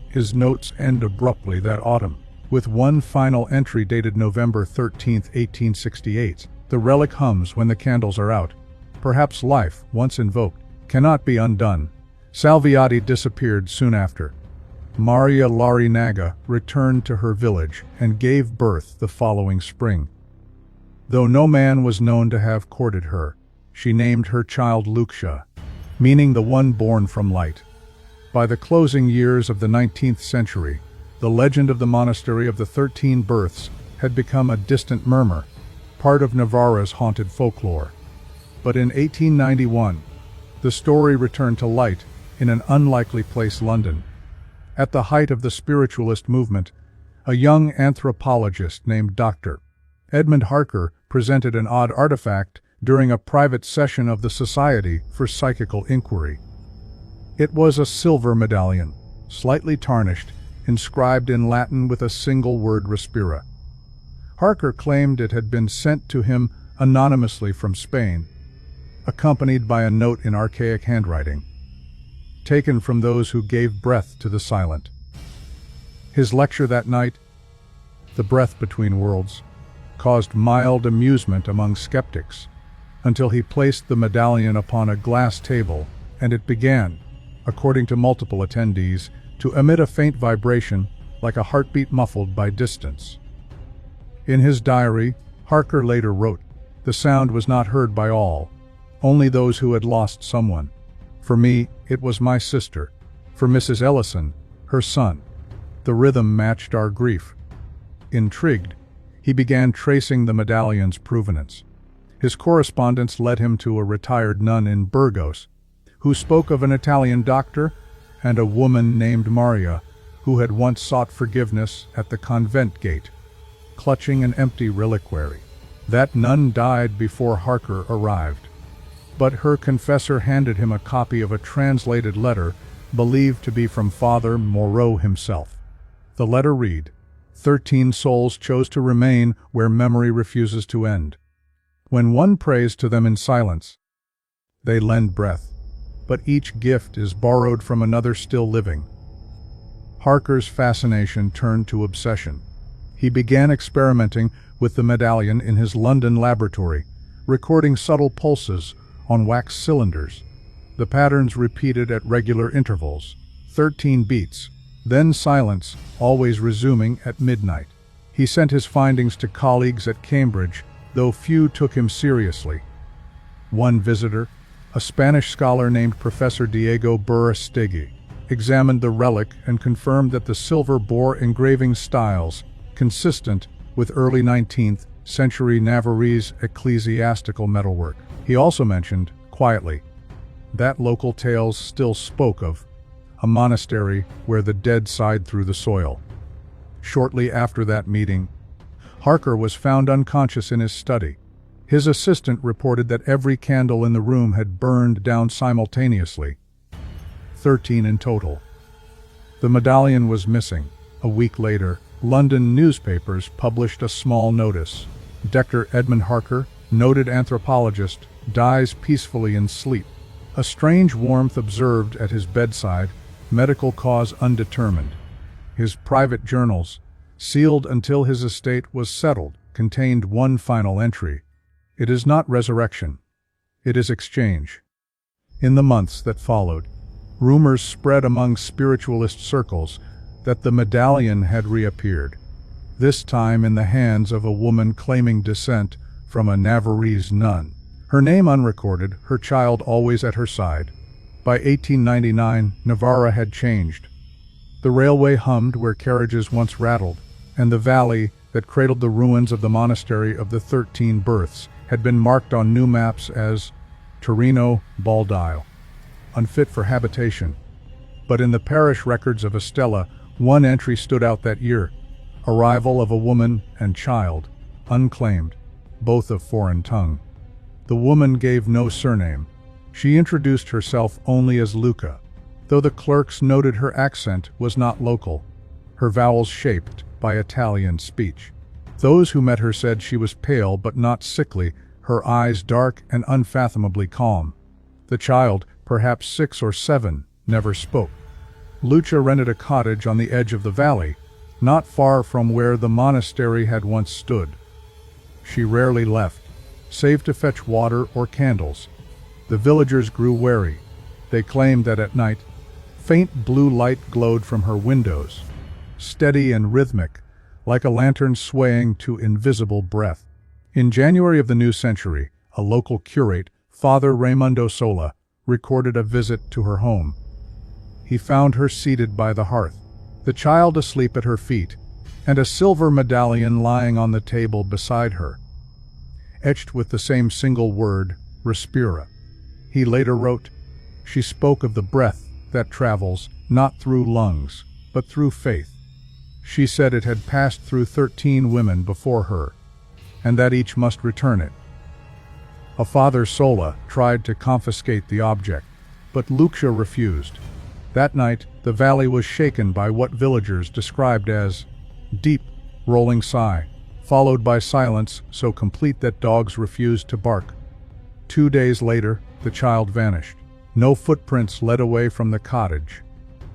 Speaker 1: His notes end abruptly that autumn, with one final entry dated November 13, 1868. The relic hums when the candles are out. Perhaps life, once invoked, cannot be undone. Salviati disappeared soon after. Maria Larinaga returned to her village and gave birth the following spring. Though no man was known to have courted her, she named her child Lucia, meaning the one born from light. By the closing years of the 19th century, the legend of the Monastery of the 13 Births had become a distant murmur, part of Navarra's haunted folklore. But in 1891, the story returned to light in an unlikely place, London. At the height of the spiritualist movement, a young anthropologist named Dr. Edmund Harker presented an odd artifact during a private session of the Society for Psychical Inquiry. It was a silver medallion, slightly tarnished, inscribed in Latin with a single word respira. Harker claimed it had been sent to him anonymously from Spain, accompanied by a note in archaic handwriting, taken from those who gave breath to the silent. His lecture that night, The Breath Between Worlds, caused mild amusement among skeptics, until he placed the medallion upon a glass table, and it began, according to multiple attendees, to emit a faint vibration like a heartbeat muffled by distance. In his diary, Harker later wrote, "The sound was not heard by all, only those who had lost someone. For me, it was my sister. For Mrs. Ellison, her son. The rhythm matched our grief." Intrigued, he began tracing the medallion's provenance. His correspondence led him to a retired nun in Burgos, who spoke of an Italian doctor and a woman named Maria, who had once sought forgiveness at the convent gate, clutching an empty reliquary. That nun died before Harker arrived, but her confessor handed him a copy of a translated letter believed to be from Father Moreau himself. The letter read, 13 souls chose to remain where memory refuses to end. When one prays to them in silence, they lend breath, but each gift is borrowed from another still living. Harker's fascination turned to obsession. He began experimenting with the medallion in his London laboratory, recording subtle pulses on wax cylinders. The patterns repeated at regular intervals, 13 beats, then silence, always resuming at midnight. He sent his findings to colleagues at Cambridge, though few took him seriously. One visitor, a Spanish scholar named Professor Diego Burrastegui, examined the relic and confirmed that the silver bore engraving styles consistent with early 19th century Navarrese ecclesiastical metalwork. He also mentioned, quietly, that local tales still spoke of a monastery where the dead sighed through the soil. Shortly after that meeting, Harker was found unconscious in his study. His assistant reported that every candle in the room had burned down simultaneously, 13 in total. The medallion was missing. A week later, London newspapers published a small notice. Dr. Edmund Harker, noted anthropologist, dies peacefully in sleep. A strange warmth observed at his bedside, medical cause undetermined. His private journals, sealed until his estate was settled, contained one final entry. It is not resurrection. It is exchange. In the months that followed, rumors spread among spiritualist circles that the medallion had reappeared, this time in the hands of a woman claiming descent from a Navarrese nun. Her name unrecorded, her child always at her side. By 1899, Navarra had changed. The railway hummed where carriages once rattled, and the valley that cradled the ruins of the Monastery of the 13 Births had been marked on new maps as Torino Baldile, unfit for habitation. But in the parish records of Estella, one entry stood out that year: arrival of a woman and child, unclaimed, both of foreign tongue. The woman gave no surname. She introduced herself only as Luca, though the clerks noted her accent was not local, her vowels shaped by Italian speech. Those who met her said she was pale but not sickly, her eyes dark and unfathomably calm. The child, perhaps 6 or 7, never spoke. Lucia rented a cottage on the edge of the valley, not far from where the monastery had once stood. She rarely left, save to fetch water or candles. The villagers grew wary. They claimed that at night, faint blue light glowed from her windows, steady and rhythmic, like a lantern swaying to invisible breath. In January of the new century, a local curate, Father Raimundo Sola, recorded a visit to her home. He found her seated by the hearth, the child asleep at her feet, and a silver medallion lying on the table beside her, etched with the same single word, respira. He later wrote, "She spoke of the breath that travels, not through lungs, but through faith. She said it had passed through 13 women before her, and that each must return it." A Father Sola tried to confiscate the object, but Lucia refused. That night, the valley was shaken by what villagers described as deep, rolling sigh, followed by silence so complete that dogs refused to bark. 2 days later, the child vanished. No footprints led away from the cottage.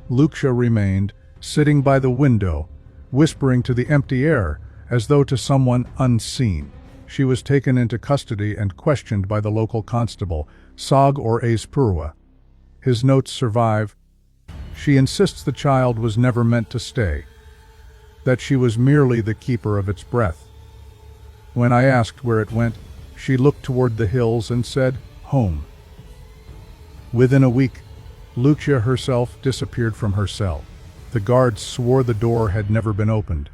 Speaker 1: Lucia remained, sitting by the window, whispering to the empty air, as though to someone unseen. She was taken into custody and questioned by the local constable, Sog or Espurua. His notes survive. She insists the child was never meant to stay, that she was merely the keeper of its breath. When I asked where it went, she looked toward the hills and said, "Home." Within a week, Lucia herself disappeared from her cell. The guards swore the door had never been opened.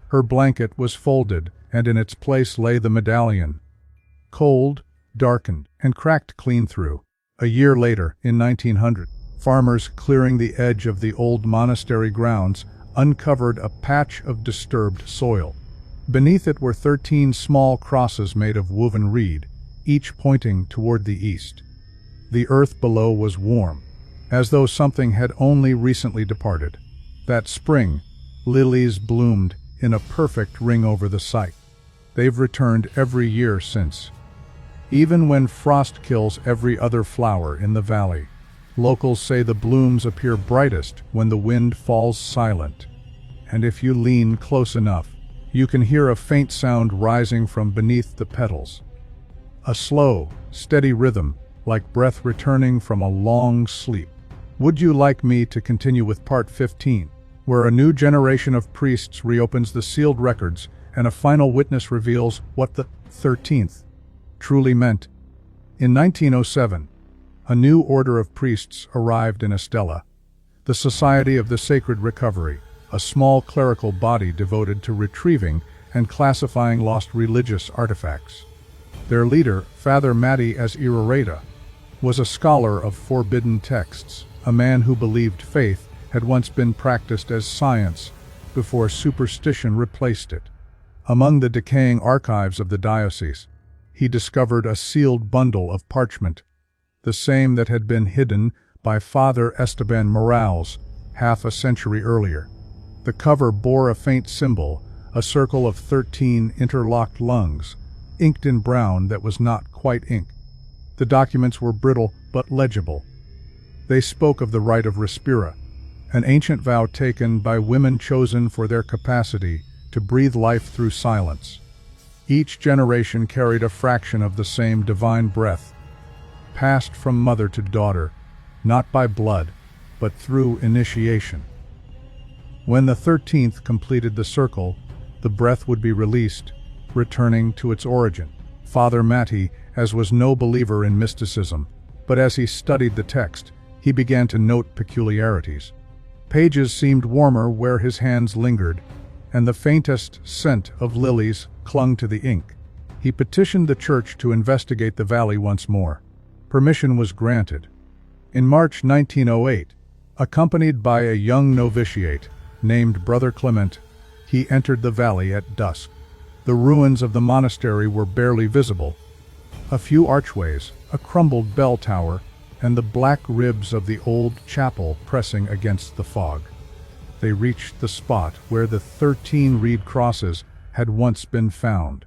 Speaker 1: Her blanket was folded, and in its place lay the medallion, cold, darkened, and cracked clean through. A year later, in 1900, Farmers clearing the edge of the old monastery grounds uncovered a patch of disturbed soil. Beneath it were 13 small crosses made of woven reed, each pointing toward the east. The earth below was warm, as though something had only recently departed. That spring, lilies bloomed in a perfect ring over the site. They've returned every year since. Even when frost kills every other flower in the valley, locals say the blooms appear brightest when the wind falls silent. And if you lean close enough, you can hear a faint sound rising from beneath the petals. A slow, steady rhythm, like breath returning from a long sleep. Would you like me to continue with part 15, where a new generation of priests reopens the sealed records and a final witness reveals what the 13th truly meant? In 1907, a new order of priests arrived in Estella, the Society of the Sacred Recovery, a small clerical body devoted to retrieving and classifying lost religious artifacts. Their leader, Father Matty as Iroreta, was a scholar of forbidden texts, a man who believed faith had once been practiced as science before superstition replaced it. Among the decaying archives of the diocese, he discovered a sealed bundle of parchment, the same that had been hidden by Father Esteban Morales half a century earlier. The cover bore a faint symbol, a circle of 13 interlocked lungs, inked in brown that was not quite ink. The documents were brittle but legible. They spoke of the rite of respira, an ancient vow taken by women chosen for their capacity to breathe life through silence. Each generation carried a fraction of the same divine breath, passed from mother to daughter, not by blood, but through initiation. When the 13th completed the circle, the breath would be released, returning to its origin. Father Matty, as was no believer in mysticism, but as he studied the text, he began to note peculiarities. Pages seemed warmer where his hands lingered, and the faintest scent of lilies clung to the ink. He petitioned the church to investigate the valley once more. Permission was granted. In March 1908, accompanied by a young novitiate named Brother Clement, he entered the valley at dusk. The ruins of the monastery were barely visible. A few archways, a crumbled bell tower, and the black ribs of the old chapel pressing against the fog. They reached the spot where the 13 reed crosses had once been found.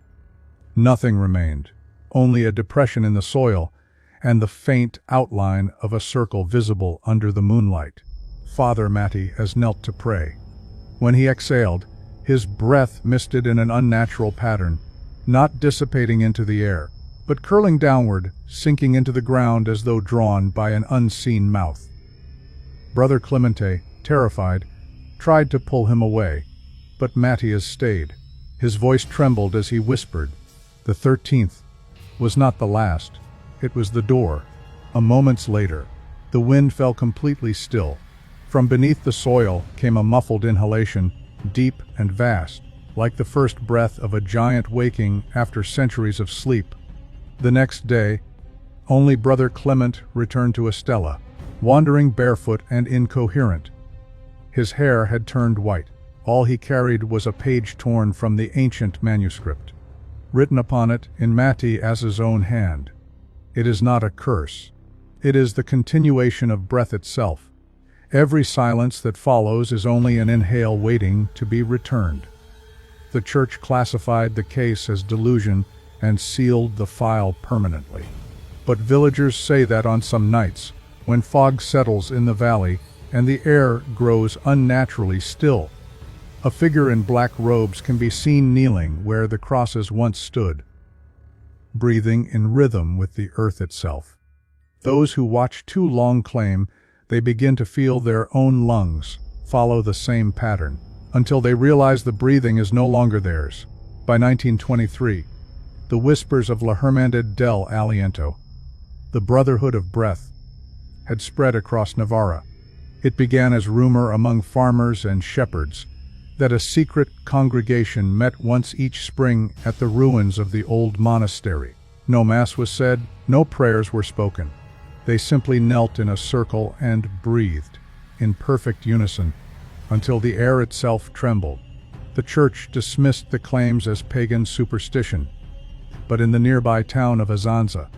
Speaker 1: Nothing remained, only a depression in the soil and the faint outline of a circle visible under the moonlight. Father Matty has knelt to pray. When he exhaled, his breath misted in an unnatural pattern, not dissipating into the air, but curling downward, sinking into the ground as though drawn by an unseen mouth. Brother Clemente, terrified, tried to pull him away, but Matthias stayed. His voice trembled as he whispered, "The 13th was not the last, it was the door." A moment later, the wind fell completely still. From beneath the soil came a muffled inhalation, deep and vast, like the first breath of a giant waking after centuries of sleep. The next day, only Brother Clement returned to Estella, wandering barefoot and incoherent. His hair had turned white. All he carried was a page torn from the ancient manuscript. Written upon it in Matthias's own hand. It is not a curse. It is the continuation of breath itself. Every silence that follows is only an inhale waiting to be returned. The church classified the case as delusion and sealed the file permanently. But villagers say that on some nights, when fog settles in the valley and the air grows unnaturally still, a figure in black robes can be seen kneeling where the crosses once stood, breathing in rhythm with the earth itself. Those who watch too long claim they begin to feel their own lungs follow the same pattern, until they realize the breathing is no longer theirs. By 1923, the whispers of La Hermandad del Aliento, the Brotherhood of Breath, had spread across Navarra. It began as rumor among farmers and shepherds that a secret congregation met once each spring at the ruins of the old monastery. No mass was said, no prayers were spoken. They simply knelt in a circle and breathed, in perfect unison, until the air itself trembled. The church dismissed the claims as pagan superstition, but in the nearby town of Azanza,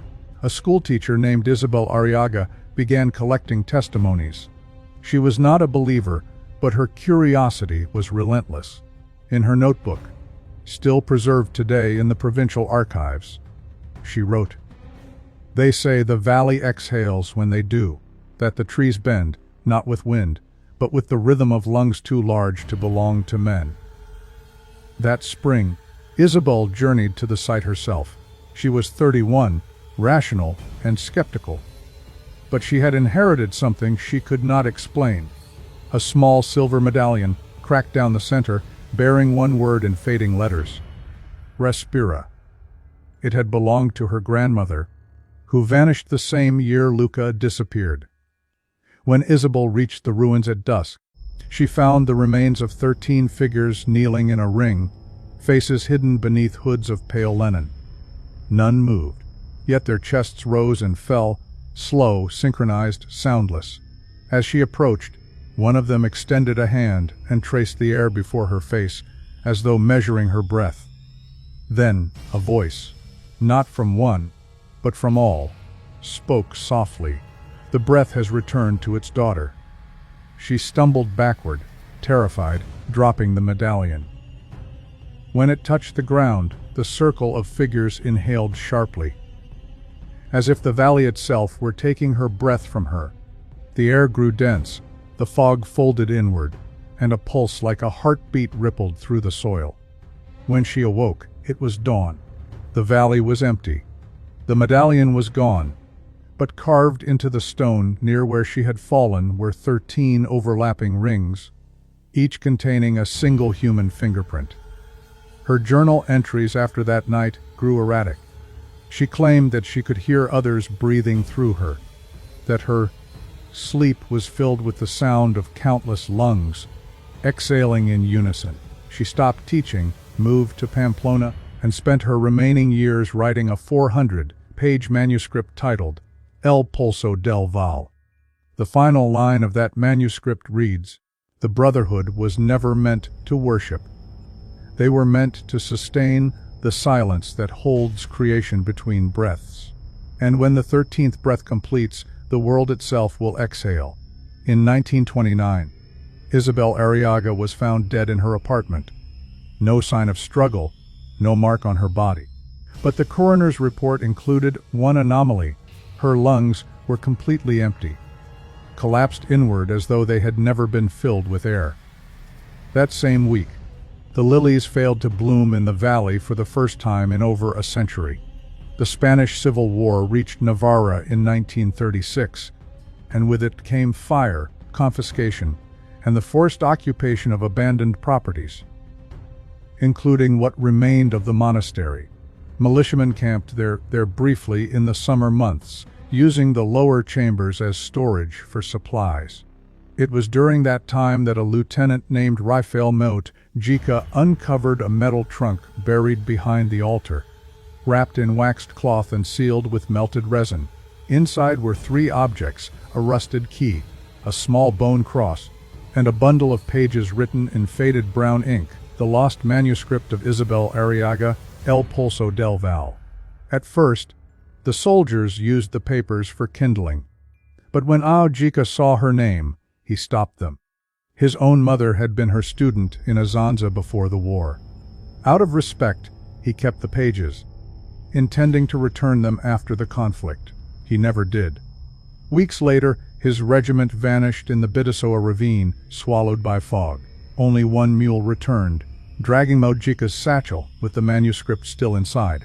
Speaker 1: a schoolteacher named Isabel Arriaga began collecting testimonies. She was not a believer, but her curiosity was relentless. In her notebook, still preserved today in the provincial archives, she wrote, "They say the valley exhales when they do, that the trees bend, not with wind, but with the rhythm of lungs too large to belong to men." That spring, Isabel journeyed to the site herself. She was 31, rational and skeptical. But she had inherited something she could not explain. A small silver medallion, cracked down the center, bearing one word in fading letters: Respira. It had belonged to her grandmother, who vanished the same year Luca disappeared. When Isabel reached the ruins at dusk, she found the remains of 13 figures kneeling in a ring, faces hidden beneath hoods of pale linen. None moved, yet their chests rose and fell, slow, synchronized, soundless. As she approached, one of them extended a hand and traced the air before her face, as though measuring her breath. Then a voice, not from one, but from all, spoke softly. "The breath has returned to its daughter." She stumbled backward, terrified, dropping the medallion. When it touched the ground, the circle of figures inhaled sharply, as if the valley itself were taking her breath from her. The air grew dense, the fog folded inward, and a pulse like a heartbeat rippled through the soil. When she awoke, it was dawn. The valley was empty. The medallion was gone, but carved into the stone near where she had fallen were 13 overlapping rings, each containing a single human fingerprint. Her journal entries after that night grew erratic. She claimed that she could hear others breathing through her, that her sleep was filled with the sound of countless lungs, exhaling in unison. She stopped teaching, moved to Pamplona, and spent her remaining years writing a 400-page manuscript titled El Pulso del Val. The final line of that manuscript reads, "The Brotherhood was never meant to worship. They were meant to sustain the silence that holds creation between breaths. And when the 13th breath completes, the world itself will exhale." In 1929, Isabel Arriaga was found dead in her apartment. No sign of struggle, no mark on her body. But the coroner's report included one anomaly. Her lungs were completely empty, collapsed inward as though they had never been filled with air. That same week, the lilies failed to bloom in the valley for the first time in over a century. The Spanish Civil War reached Navarra in 1936, and with it came fire, confiscation, and the forced occupation of abandoned properties, including what remained of the monastery. Militiamen camped there briefly in the summer months, using the lower chambers as storage for supplies. It was during that time that a lieutenant named Rafael Mojica uncovered a metal trunk buried behind the altar, wrapped in waxed cloth and sealed with melted resin. Inside were 3 objects: a rusted key, a small bone cross, and a bundle of pages written in faded brown ink, the lost manuscript of Isabel Arriaga, El Pulso del Val. At first, the soldiers used the papers for kindling, but when Mojica saw her name, he stopped them. His own mother had been her student in Azanza before the war. Out of respect, he kept the pages, intending to return them after the conflict. He never did. Weeks later, his regiment vanished in the Bidasoa ravine, swallowed by fog. Only one mule returned, dragging Mojica's satchel with the manuscript still inside.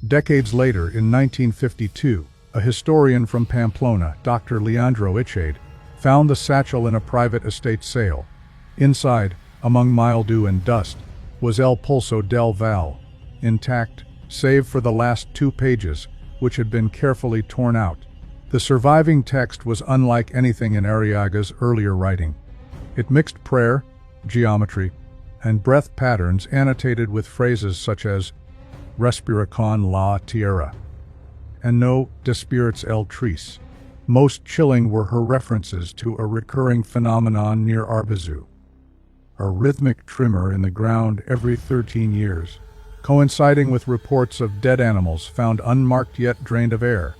Speaker 1: Decades later, in 1952, a historian from Pamplona, Dr. Leandro Ichade, found the satchel in a private estate sale. Inside, among mildew and dust, was El Pulso del Val, intact, save for the last 2 pages, which had been carefully torn out. The surviving text was unlike anything in Arriaga's earlier writing. It mixed prayer, geometry, and breath patterns annotated with phrases such as "Respira con la tierra" and "No despiertes el tris." Most chilling were her references to a recurring phenomenon near Arbizu, a rhythmic tremor in the ground every 13 years, coinciding with reports of dead animals found unmarked yet drained of air.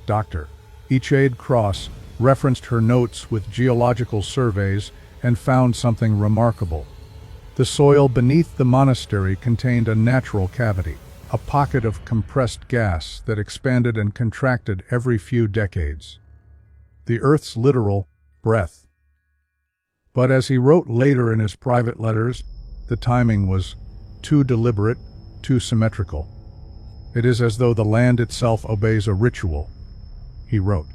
Speaker 1: Dr. Echaid Cross referenced her notes with geological surveys and found something remarkable. The soil beneath the monastery contained a natural cavity, a pocket of compressed gas that expanded and contracted every few decades. The Earth's literal breath. But as he wrote later in his private letters, the timing was too deliberate, too symmetrical. It is as though the land itself obeys a ritual, he wrote,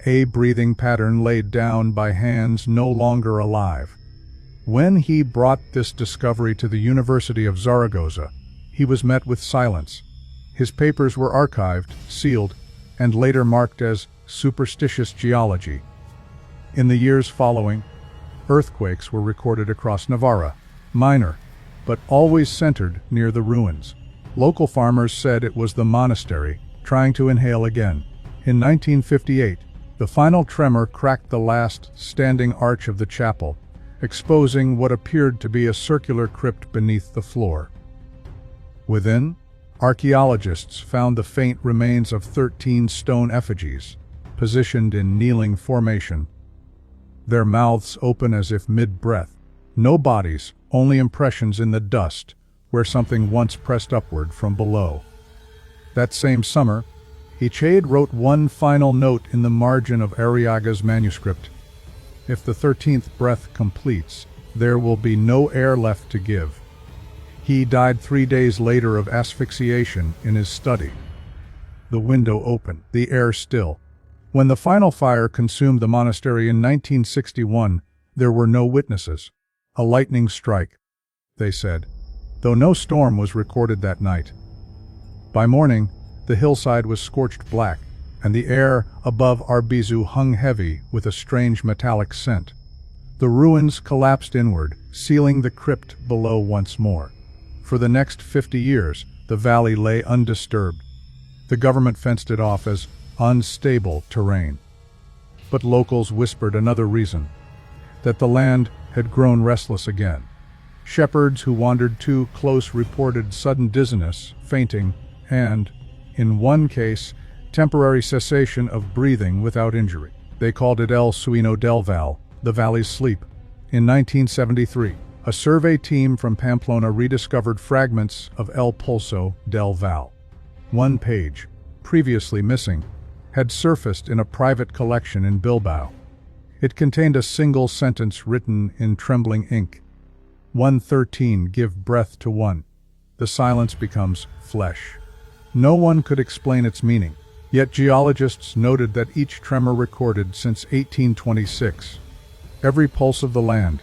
Speaker 1: a breathing pattern laid down by hands no longer alive. When he brought this discovery to the University of Zaragoza, he was met with silence. His papers were archived, sealed, and later marked as superstitious geology. In the years following, earthquakes were recorded across Navarra, minor, but always centered near the ruins. Local farmers said it was the monastery trying to inhale again. In 1958, the final tremor cracked the last standing arch of the chapel, exposing what appeared to be a circular crypt beneath the floor. Within, archaeologists found the faint remains of 13 stone effigies, positioned in kneeling formation, their mouths open as if mid-breath. No bodies, only impressions in the dust, where something once pressed upward from below. That same summer, Echaid wrote one final note in the margin of Arriaga's manuscript. If the 13th breath completes, there will be no air left to give. He died 3 days later of asphyxiation in his study. The window open, the air still. When the final fire consumed the monastery in 1961, there were no witnesses. A lightning strike, they said, though no storm was recorded that night. By morning, the hillside was scorched black, and the air above Arbizu hung heavy with a strange metallic scent. The ruins collapsed inward, sealing the crypt below once more. For the next 50 years, the valley lay undisturbed. The government fenced it off as unstable terrain. But locals whispered another reason, that the land had grown restless again. Shepherds who wandered too close reported sudden dizziness, fainting, and, in one case, temporary cessation of breathing without injury. They called it El Sueño del Val, the valley's sleep. In 1973, a survey team from Pamplona rediscovered fragments of El Pulso del Val. One page, previously missing, had surfaced in a private collection in Bilbao. It contained a single sentence written in trembling ink. 113 give breath to one. The silence becomes flesh. No one could explain its meaning, yet geologists noted that each tremor recorded since 1826, every pulse of the land,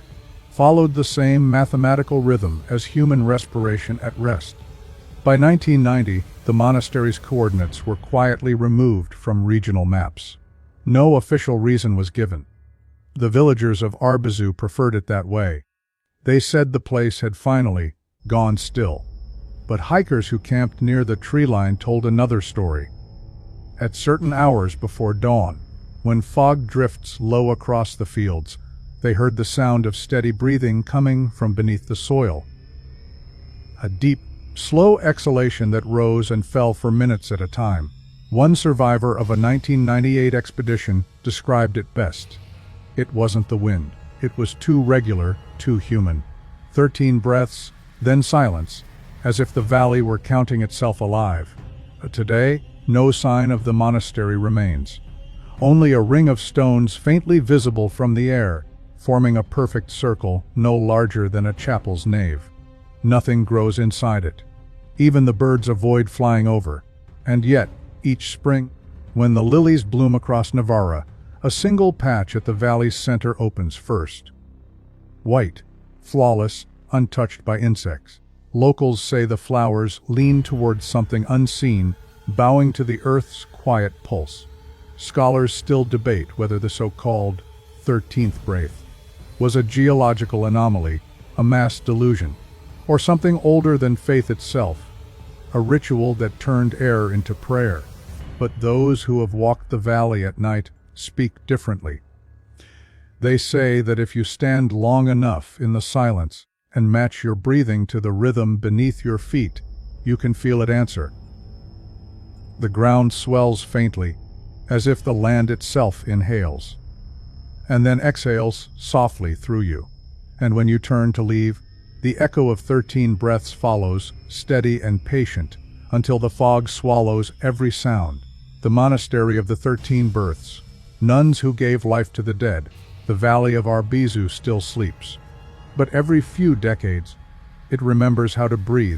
Speaker 1: followed the same mathematical rhythm as human respiration at rest. By 1990, the monastery's coordinates were quietly removed from regional maps. No official reason was given. The villagers of Arbizu preferred it that way. They said the place had finally gone still. But hikers who camped near the tree line told another story. At certain hours before dawn, when fog drifts low across the fields, they heard the sound of steady breathing coming from beneath the soil. A deep, slow exhalation that rose and fell for minutes at a time. One survivor of a 1998 expedition described it best. It wasn't the wind. It was too regular, too human. 13 breaths, then silence, as if the valley were counting itself alive. Today, no sign of the monastery remains. Only a ring of stones faintly visible from the air, forming a perfect circle no larger than a chapel's nave. Nothing grows inside it. Even the birds avoid flying over. And yet, each spring, when the lilies bloom across Navarra, a single patch at the valley's center opens first. White, flawless, untouched by insects. Locals say the flowers lean towards something unseen, bowing to the earth's quiet pulse. Scholars still debate whether the so-called 13th breath was a geological anomaly, a mass delusion, or something older than faith itself, a ritual that turned air into prayer. But those who have walked the valley at night speak differently. They say that if you stand long enough in the silence and match your breathing to the rhythm beneath your feet, you can feel it answer. The ground swells faintly, as if the land itself inhales, and then exhales softly through you. And when you turn to leave, the echo of 13 breaths follows, steady and patient, until the fog swallows every sound. The Monastery of the 13 Births, nuns who gave life to the dead, the valley of Arbizu still sleeps. But every few decades, it remembers how to breathe.